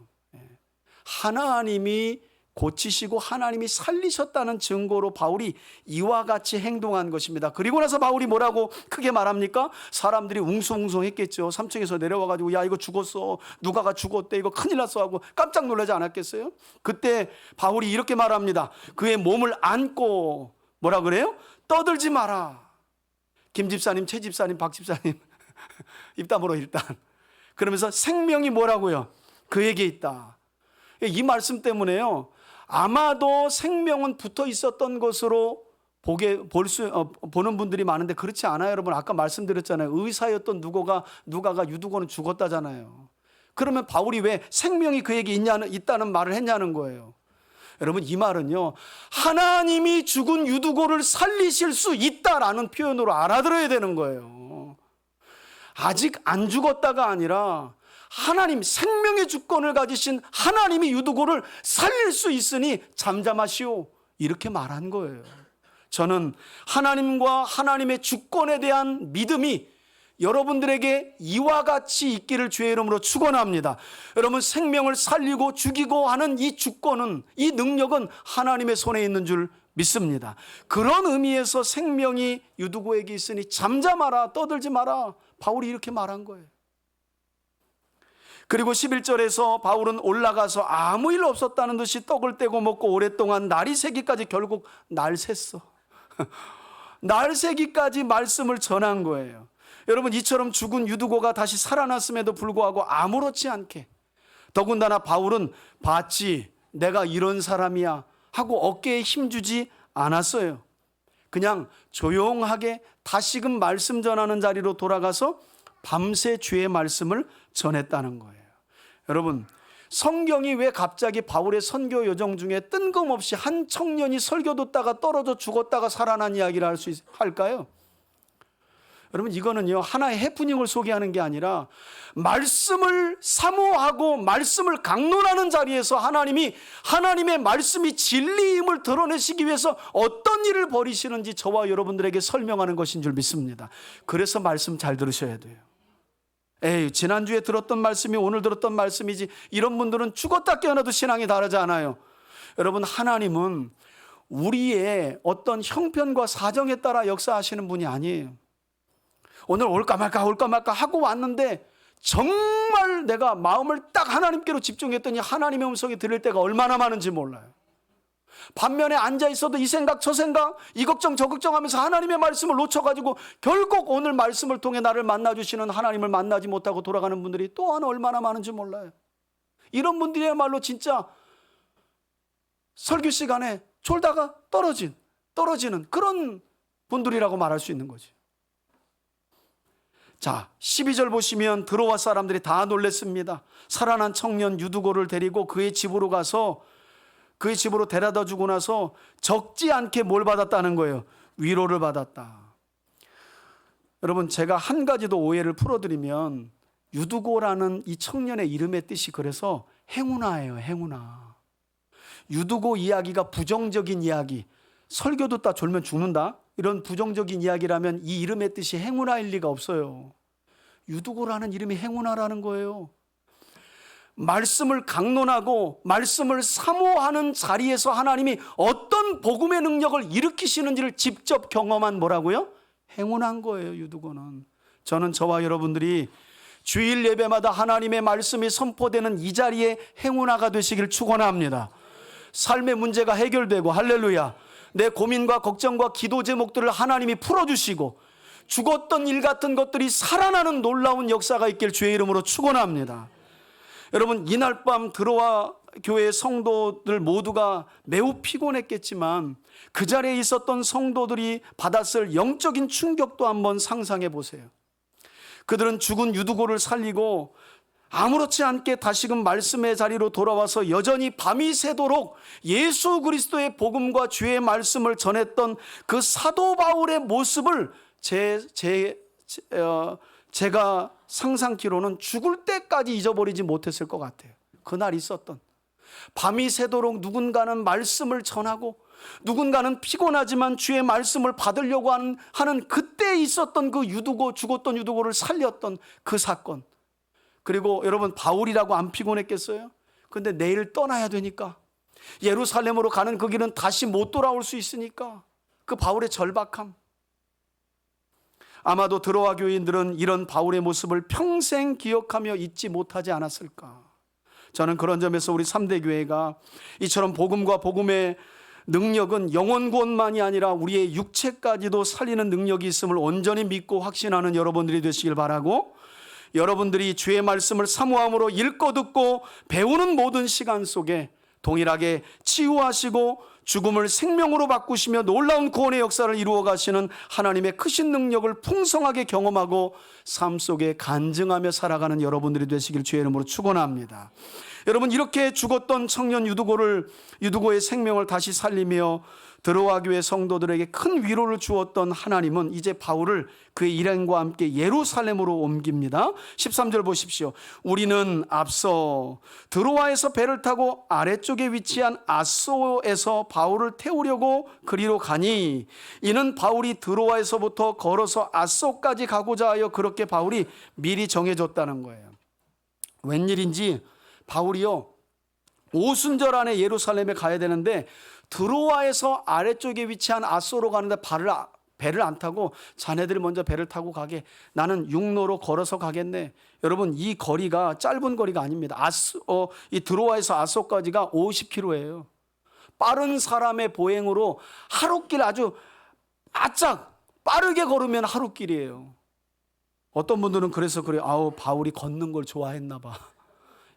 하나님이 고치시고 하나님이 살리셨다는 증거로 바울이 이와 같이 행동한 것입니다. 그리고 나서 바울이 뭐라고 크게 말합니까? 사람들이 웅성웅성했겠죠. 3층에서 내려와가지고 야 이거 죽었어. 누가가 죽었대. 이거 큰일 났어 하고 깜짝 놀라지 않았겠어요? 그때 바울이 이렇게 말합니다. 그의 몸을 안고 뭐라 그래요? 떠들지 마라. 김 집사님, 최 집사님, 박 집사님 입 다물어 일단. 그러면서 생명이 뭐라고요? 그에게 있다. 이 말씀 때문에요. 아마도 생명은 붙어 있었던 것으로 보는 분들이 많은데 그렇지 않아요. 여러분 아까 말씀드렸잖아요. 의사였던 누가가 유두고는 죽었다잖아요. 그러면 바울이 왜 생명이 그에게 있다는 말을 했냐는 거예요. 여러분 이 말은요 하나님이 죽은 유두고를 살리실 수 있다라는 표현으로 알아들어야 되는 거예요. 아직 안 죽었다가 아니라 하나님 생명의 주권을 가지신 하나님이 유두고를 살릴 수 있으니 잠잠하시오 이렇게 말한 거예요. 저는 하나님과 하나님의 주권에 대한 믿음이 여러분들에게 이와 같이 있기를 주의 이름으로 축원합니다. 여러분 생명을 살리고 죽이고 하는 이 주권은 이 능력은 하나님의 손에 있는 줄 믿습니다. 그런 의미에서 생명이 유두고에게 있으니 잠잠하라 떠들지 마라 바울이 이렇게 말한 거예요. 그리고 11절에서 바울은 올라가서 아무 일 없었다는 듯이 떡을 떼고 먹고 오랫동안 날이 새기까지 결국 날 샜어. 날 새기까지 말씀을 전한 거예요. 여러분 이처럼 죽은 유두고가 다시 살아났음에도 불구하고 아무렇지 않게 더군다나 바울은 봤지 내가 이런 사람이야 하고 어깨에 힘주지 않았어요. 그냥 조용하게 다시금 말씀 전하는 자리로 돌아가서 밤새 주의 말씀을 전했다는 거예요. 여러분 성경이 왜 갑자기 바울의 선교 여정 중에 뜬금없이 한 청년이 설교 듣다가 떨어져 죽었다가 살아난 이야기를 할까요? 여러분 이거는요 하나의 해프닝을 소개하는 게 아니라 말씀을 사모하고 말씀을 강론하는 자리에서 하나님의 말씀이 진리임을 드러내시기 위해서 어떤 일을 벌이시는지 저와 여러분들에게 설명하는 것인 줄 믿습니다. 그래서 말씀 잘 들으셔야 돼요. 지난주에 들었던 말씀이 오늘 들었던 말씀이지 이런 분들은 죽었다 깨어나도 신앙이 다르지 않아요. 여러분 하나님은 우리의 어떤 형편과 사정에 따라 역사하시는 분이 아니에요. 오늘 올까 말까 하고 왔는데 정말 내가 마음을 딱 하나님께로 집중했더니 하나님의 음성이 들릴 때가 얼마나 많은지 몰라요. 반면에 앉아 있어도 이 생각 저 생각, 이 걱정 저 걱정하면서 하나님의 말씀을 놓쳐가지고 결국 오늘 말씀을 통해 나를 만나주시는 하나님을 만나지 못하고 돌아가는 분들이 또한 얼마나 많은지 몰라요. 이런 분들이야말로 진짜 설교 시간에 졸다가 떨어지는 그런 분들이라고 말할 수 있는 거죠. 자, 12절 보시면 드로아 사람들이 다 놀랬습니다. 살아난 청년 유두고를 데리고 그의 집으로 가서 그의 집으로 데려다 주고 나서 적지 않게 뭘 받았다는 거예요? 위로를 받았다. 여러분, 제가 한 가지 더 오해를 풀어드리면 유두고라는 이 청년의 이름의 뜻이 그래서 행운아예요. 행운아. 유두고 이야기가 부정적인 이야기, 설교 듣다 졸면 죽는다, 이런 부정적인 이야기라면 이 이름의 뜻이 행운아일 리가 없어요. 유두고라는 이름이 행운아라는 거예요. 말씀을 강론하고 말씀을 사모하는 자리에서 하나님이 어떤 복음의 능력을 일으키시는지를 직접 경험한 뭐라고요? 행운한 거예요. 유두고는. 저는 저와 여러분들이 주일 예배마다 하나님의 말씀이 선포되는 이 자리에 행운아가 되시길 축원합니다. 삶의 문제가 해결되고, 할렐루야, 내 고민과 걱정과 기도 제목들을 하나님이 풀어주시고 죽었던 일 같은 것들이 살아나는 놀라운 역사가 있길 주의 이름으로 축원합니다. 여러분, 이날 밤 드로아 교회 성도들 모두가 매우 피곤했겠지만 그 자리에 있었던 성도들이 받았을 영적인 충격도 한번 상상해 보세요. 그들은 죽은 유두고를 살리고 아무렇지 않게 다시금 말씀의 자리로 돌아와서 여전히 밤이 새도록 예수 그리스도의 복음과 주의 말씀을 전했던 그 사도 바울의 모습을 제가 상상키로는 죽을 때까지 잊어버리지 못했을 것 같아요. 그날 있었던, 밤이 새도록 누군가는 말씀을 전하고 누군가는 피곤하지만 주의 말씀을 받으려고 하는 그때 있었던 그 유두고, 죽었던 유두고를 살렸던 그 사건. 그리고 여러분, 바울이라고 안 피곤했겠어요? 근데 내일 떠나야 되니까, 예루살렘으로 가는 그 길은 다시 못 돌아올 수 있으니까 그 바울의 절박함. 아마도 드로아 교인들은 이런 바울의 모습을 평생 기억하며 잊지 못하지 않았을까. 저는 그런 점에서 우리 3대 교회가 이처럼 복음과 복음의 능력은 영혼 구원만이 아니라 우리의 육체까지도 살리는 능력이 있음을 온전히 믿고 확신하는 여러분들이 되시길 바라고, 여러분들이 주의 말씀을 사모함으로 읽고 듣고 배우는 모든 시간 속에 동일하게 치유하시고 죽음을 생명으로 바꾸시며 놀라운 구원의 역사를 이루어 가시는 하나님의 크신 능력을 풍성하게 경험하고 삶 속에 간증하며 살아가는 여러분들이 되시길 주의 이름으로 축원합니다. 여러분, 이렇게 죽었던 청년 유두고의 생명을 다시 살리며 드로아 교회 성도들에게 큰 위로를 주었던 하나님은 이제 바울을 그의 일행과 함께 예루살렘으로 옮깁니다. 13절 보십시오. 우리는 앞서 드로아에서 배를 타고 아래쪽에 위치한 아소에서 바울을 태우려고 그리로 가니, 이는 바울이 드로아에서부터 걸어서 아소까지 가고자 하여 그렇게 바울이 미리 정해줬다는 거예요. 웬일인지 바울이요, 오순절 안에 예루살렘에 가야 되는데 드로아에서 아래쪽에 위치한 아소로 가는데 배를 안 타고 자네들이 먼저 배를 타고 가게, 나는 육로로 걸어서 가겠네. 여러분, 이 거리가 짧은 거리가 아닙니다. 이 드로아에서 아소까지가 50km예요. 빠른 사람의 보행으로 하루길 아주 바짝 빠르게 걸으면 하루길이에요. 어떤 분들은 그래서 그래요. 아우, 바울이 걷는 걸 좋아했나 봐.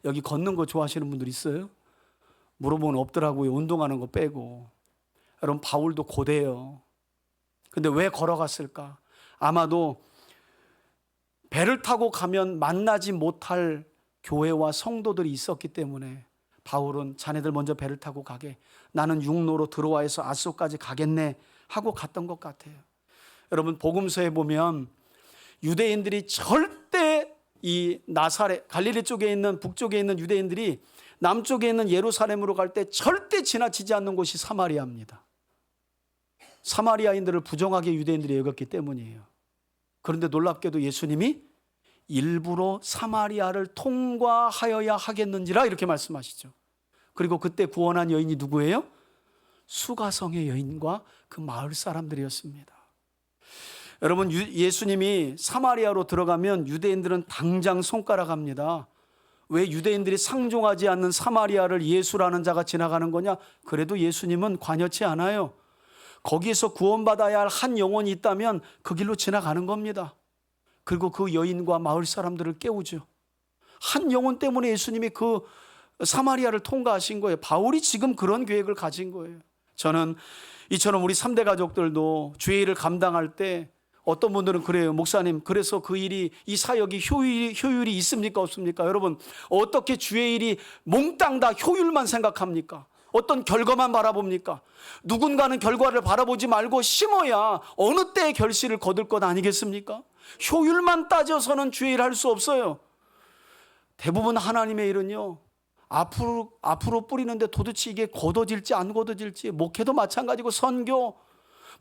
여기 걷는 거 좋아하시는 분들 있어요? 물어보면 없더라고요. 운동하는 거 빼고. 여러분, 바울도 고대요. 근데 왜 걸어갔을까? 아마도 배를 타고 가면 만나지 못할 교회와 성도들이 있었기 때문에 바울은 자네들 먼저 배를 타고 가게, 나는 육로로 드로아에서 아소까지 가겠네 하고 갔던 것 같아요. 여러분, 복음서에 보면 유대인들이 절대 이 나사렛, 갈릴리 쪽에 있는, 북쪽에 있는 유대인들이 남쪽에 있는 예루살렘으로 갈 때 절대 지나치지 않는 곳이 사마리아입니다. 사마리아인들을 부정하게 유대인들이 여겼기 때문이에요. 그런데 놀랍게도 예수님이 일부러 사마리아를 통과하여야 하겠는지라 이렇게 말씀하시죠. 그리고 그때 구원한 여인이 누구예요? 수가성의 여인과 그 마을 사람들이었습니다. 여러분, 예수님이 사마리아로 들어가면 유대인들은 당장 손가락합니다. 왜 유대인들이 상종하지 않는 사마리아를 예수라는 자가 지나가는 거냐? 그래도 예수님은 관여치 않아요. 거기에서 구원받아야 할 한 영혼이 있다면 그 길로 지나가는 겁니다. 그리고 그 여인과 마을 사람들을 깨우죠. 한 영혼 때문에 예수님이 그 사마리아를 통과하신 거예요. 바울이 지금 그런 계획을 가진 거예요. 저는 이처럼 우리 3대 가족들도 주의 일을 감당할 때 어떤 분들은 그래요. 목사님, 그래서 그 일이, 이 사역이 효율이 있습니까? 없습니까? 여러분, 어떻게 주의 일이 몽땅 다 효율만 생각합니까? 어떤 결과만 바라봅니까? 누군가는 결과를 바라보지 말고 심어야 어느 때의 결실을 거둘 것 아니겠습니까? 효율만 따져서는 주의 일을 할 수 없어요. 대부분 하나님의 일은요, 앞으로 뿌리는데 도대체 이게 걷어질지 안 걷어질지, 목회도 마찬가지고 선교,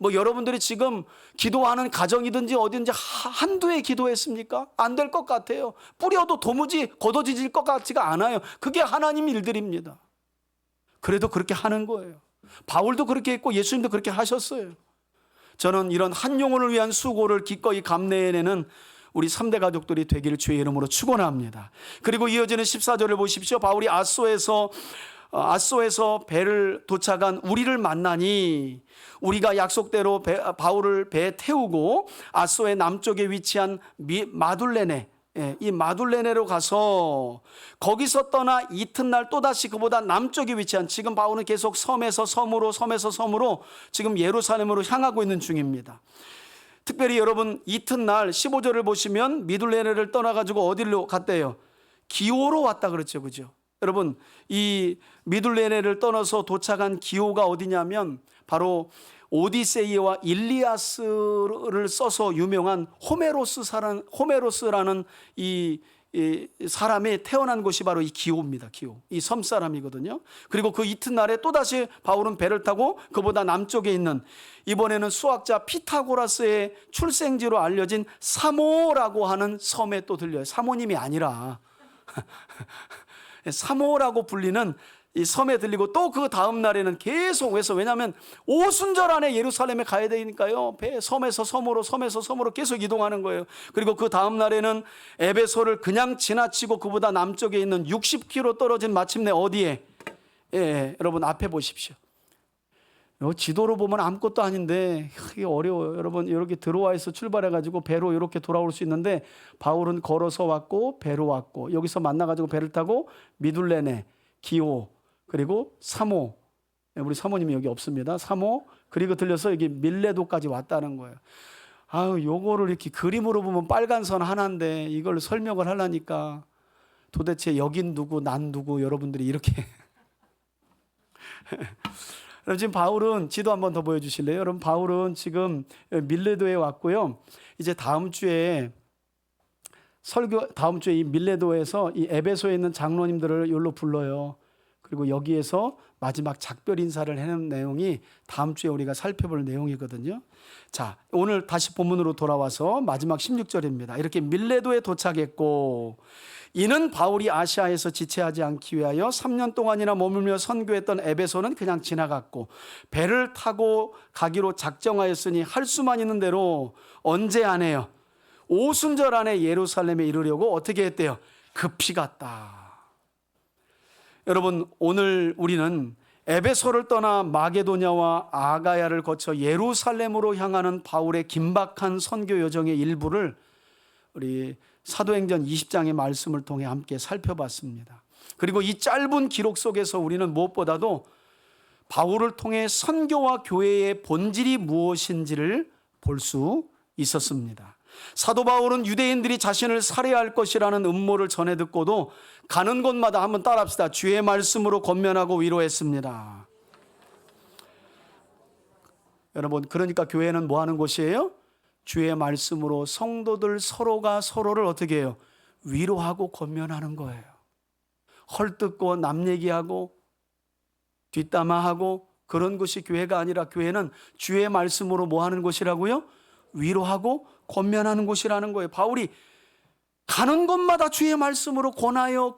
여러분들이 지금 기도하는 가정이든지 어딘지 한두 해 기도했습니까? 안 될 것 같아요. 뿌려도 도무지 걷어질 것 같지가 않아요. 그게 하나님 일들입니다. 그래도 그렇게 하는 거예요. 바울도 그렇게 했고 예수님도 그렇게 하셨어요. 저는 이런 한 영혼을 위한 수고를 기꺼이 감내해내는 우리 3대 가족들이 되기를 주의 이름으로 축원합니다. 그리고 이어지는 14절을 보십시오. 바울이 아소에서 배를 도착한 우리를 만나니, 우리가 약속대로 바울을 배에 태우고 아소의 남쪽에 위치한 마둘레네, 이 마둘레네로 가서 거기서 떠나 이튿날 또다시 그보다 남쪽에 위치한, 지금 바울은 계속 섬에서 섬으로 지금 예루살렘으로 향하고 있는 중입니다. 특별히 여러분, 이튿날 15절을 보시면 미둘레네를 떠나가지고 어디로 갔대요? 기오로 왔다 그랬죠, 그죠? 여러분, 이 미둘레네를 떠나서 도착한 기오가 어디냐면 바로 오디세이와 일리아스를 써서 유명한 호메로스라는 이 사람이 태어난 곳이 바로 이 기오입니다. 기오, 이 섬 사람이거든요. 그리고 그 이튿날에 또다시 바울은 배를 타고 그보다 남쪽에 있는, 이번에는 수학자 피타고라스의 출생지로 알려진 사모라고 하는 섬에 또 들려요. 사모님이 아니라 사모라고 불리는 이 섬에 들리고, 또 그 다음 날에는 계속 해서, 왜냐하면 오순절 안에 예루살렘에 가야 되니까요, 섬에서 섬으로 계속 이동하는 거예요. 그리고 그 다음 날에는 에베소를 그냥 지나치고 그보다 남쪽에 있는 60km 떨어진, 마침내 어디에? 여러분 앞에 보십시오. 지도로 보면 아무것도 아닌데 이게 어려워요. 여러분, 이렇게 드로아에서 출발해가지고 배로 이렇게 돌아올 수 있는데, 바울은 걸어서 왔고 배로 왔고, 여기서 만나가지고 배를 타고 미둘레네, 기오, 그리고 사모, 우리 사모님이 여기 없습니다. 사모, 그리고 들려서 여기 밀레도까지 왔다는 거예요. 요거를 이렇게 그림으로 보면 빨간 선 하나인데 이걸 설명을 하려니까 도대체 여긴 누구, 난 누구, 여러분들이 이렇게. 지금 바울은, 지도 한번 더 보여주실래요? 여러분, 바울은 지금 밀레도에 왔고요. 이제 다음 주에 이 밀레도에서 이 에베소에 있는 장로님들을 여기로 불러요. 그리고 여기에서 마지막 작별 인사를 하는 내용이 다음 주에 우리가 살펴볼 내용이거든요. 자, 오늘 다시 본문으로 돌아와서 마지막 16절입니다. 이렇게 밀레도에 도착했고, 이는 바울이 아시아에서 지체하지 않기 위하여 3년 동안이나 머물며 선교했던 에베소는 그냥 지나갔고, 배를 타고 가기로 작정하였으니 할 수만 있는 대로 언제 안에요? 오순절 안에 예루살렘에 이르려고 어떻게 했대요? 급히 갔다. 여러분, 오늘 우리는 에베소를 떠나 마게도냐와 아가야를 거쳐 예루살렘으로 향하는 바울의 긴박한 선교 여정의 일부를 우리 사도행전 20장의 말씀을 통해 함께 살펴봤습니다. 그리고 이 짧은 기록 속에서 우리는 무엇보다도 바울을 통해 선교와 교회의 본질이 무엇인지를 볼 수 있었습니다. 사도 바울은 유대인들이 자신을 살해할 것이라는 음모를 전해 듣고도 가는 곳마다, 한번 따라합시다, 주의 말씀으로 권면하고 위로했습니다. 여러분, 그러니까 교회는 뭐 하는 곳이에요? 주의 말씀으로 성도들 서로가 서로를 어떻게 해요? 위로하고 권면하는 거예요. 헐뜯고 남 얘기하고 뒷담화하고 그런 것이 교회가 아니라, 교회는 주의 말씀으로 뭐 하는 곳이라고요? 위로하고 권면하는 곳이라는 거예요. 바울이 가는 곳마다 주의 말씀으로 권하여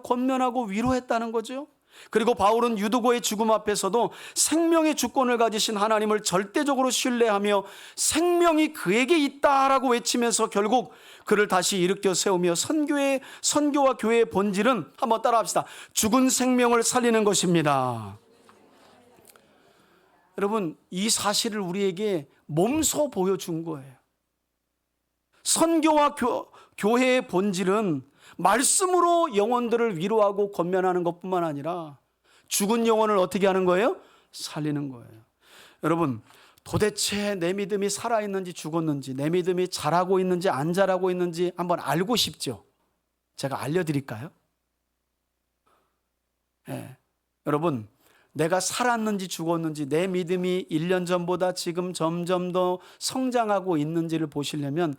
권면하고 위로했다는 거죠. 그리고 바울은 유두고의 죽음 앞에서도 생명의 주권을 가지신 하나님을 절대적으로 신뢰하며 생명이 그에게 있다라고 외치면서 결국 그를 다시 일으켜 세우며 선교와 교회의 본질은 한번 따라합시다. 죽은 생명을 살리는 것입니다. 여러분, 이 사실을 우리에게 몸소 보여준 거예요. 선교와 교회의 본질은 말씀으로 영혼들을 위로하고 권면하는 것뿐만 아니라 죽은 영혼을 어떻게 하는 거예요? 살리는 거예요. 여러분, 도대체 내 믿음이 살아있는지 죽었는지, 내 믿음이 자라고 있는지 안 자라고 있는지 한번 알고 싶죠? 제가 알려드릴까요? 네. 여러분, 내가 살았는지 죽었는지, 내 믿음이 1년 전보다 지금 점점 더 성장하고 있는지를 보시려면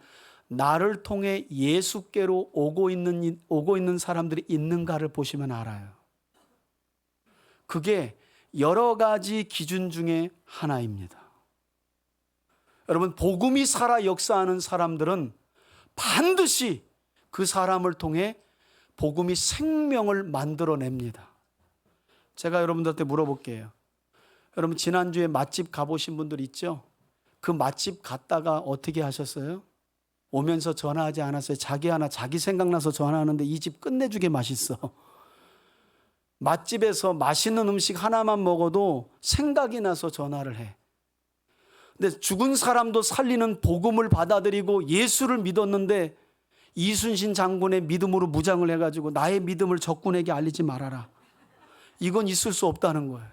나를 통해 예수께로 오고 있는 사람들이 있는가를 보시면 알아요. 그게 여러 가지 기준 중에 하나입니다. 여러분, 복음이 살아 역사하는 사람들은 반드시 그 사람을 통해 복음이 생명을 만들어냅니다. 제가 여러분들한테 물어볼게요. 여러분, 지난주에 맛집 가보신 분들 있죠? 그 맛집 갔다가 어떻게 하셨어요? 오면서 전화하지 않았어요? 자기 생각나서 전화하는데 이 집 끝내주게 맛있어. 맛집에서 맛있는 음식 하나만 먹어도 생각이 나서 전화를 해. 근데 죽은 사람도 살리는 복음을 받아들이고 예수를 믿었는데 이순신 장군의 믿음으로 무장을 해가지고 나의 믿음을 적군에게 알리지 말아라. 이건 있을 수 없다는 거예요.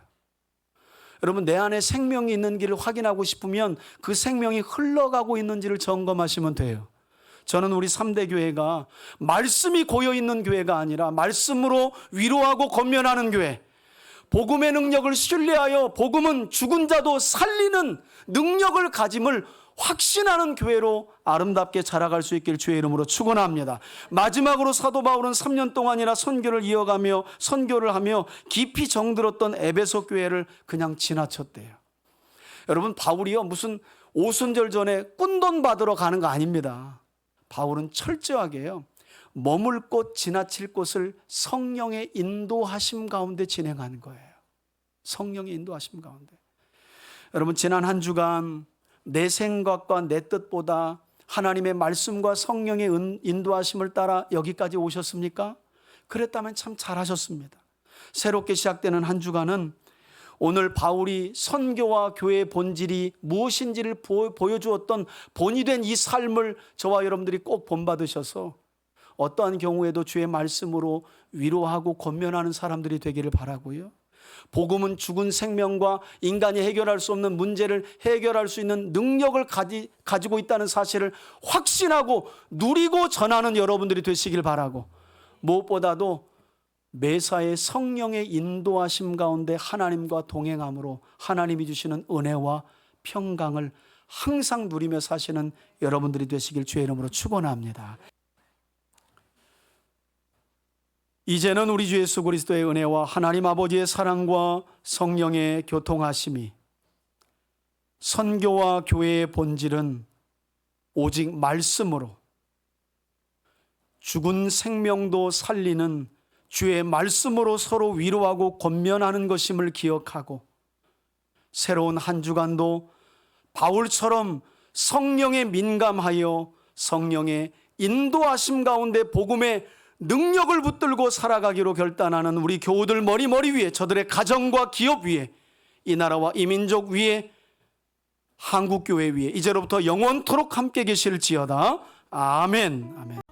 여러분, 내 안에 생명이 있는 길을 확인하고 싶으면 그 생명이 흘러가고 있는지를 점검하시면 돼요. 저는 우리 3대 교회가 말씀이 고여있는 교회가 아니라 말씀으로 위로하고 권면하는 교회, 복음의 능력을 신뢰하여 복음은 죽은 자도 살리는 능력을 가짐을 확신하는 교회로 아름답게 자라갈 수 있길 주의 이름으로 축원합니다. 마지막으로 사도 바울은 3년 동안이나 선교를 이어가며 선교를 하며 깊이 정들었던 에베소 교회를 그냥 지나쳤대요. 여러분, 바울이요 무슨 오순절 전에 꾼돈 받으러 가는 거 아닙니다. 바울은 철저하게요 머물 곳 지나칠 곳을 성령의 인도하심 가운데 진행하는 거예요. 성령의 인도하심 가운데. 여러분, 지난 한 주간 내 생각과 내 뜻보다 하나님의 말씀과 성령의 인도하심을 따라 여기까지 오셨습니까? 그랬다면 참 잘하셨습니다. 새롭게 시작되는 한 주간은 오늘 바울이 선교와 교회의 본질이 무엇인지를 보여주었던 본이 된 이 삶을 저와 여러분들이 꼭 본받으셔서 어떠한 경우에도 주의 말씀으로 위로하고 권면하는 사람들이 되기를 바라고요. 복음은 죽은 생명과 인간이 해결할 수 없는 문제를 해결할 수 있는 능력을 가지고 있다는 사실을 확신하고 누리고 전하는 여러분들이 되시길 바라고, 무엇보다도 매사에 성령의 인도하심 가운데 하나님과 동행함으로 하나님이 주시는 은혜와 평강을 항상 누리며 사시는 여러분들이 되시길 주의 이름으로 축원합니다. 이제는 우리 주 예수 그리스도의 은혜와 하나님 아버지의 사랑과 성령의 교통하심이, 선교와 교회의 본질은 오직 말씀으로 죽은 생명도 살리는 주의 말씀으로 서로 위로하고 권면하는 것임을 기억하고, 새로운 한 주간도 바울처럼 성령에 민감하여 성령의 인도하심 가운데 복음의 능력을 붙들고 살아가기로 결단하는 우리 교우들 머리 위에, 저들의 가정과 기업 위에, 이 나라와 이 민족 위에, 한국교회 위에 이제로부터 영원토록 함께 계실지어다. 아멘. 아멘.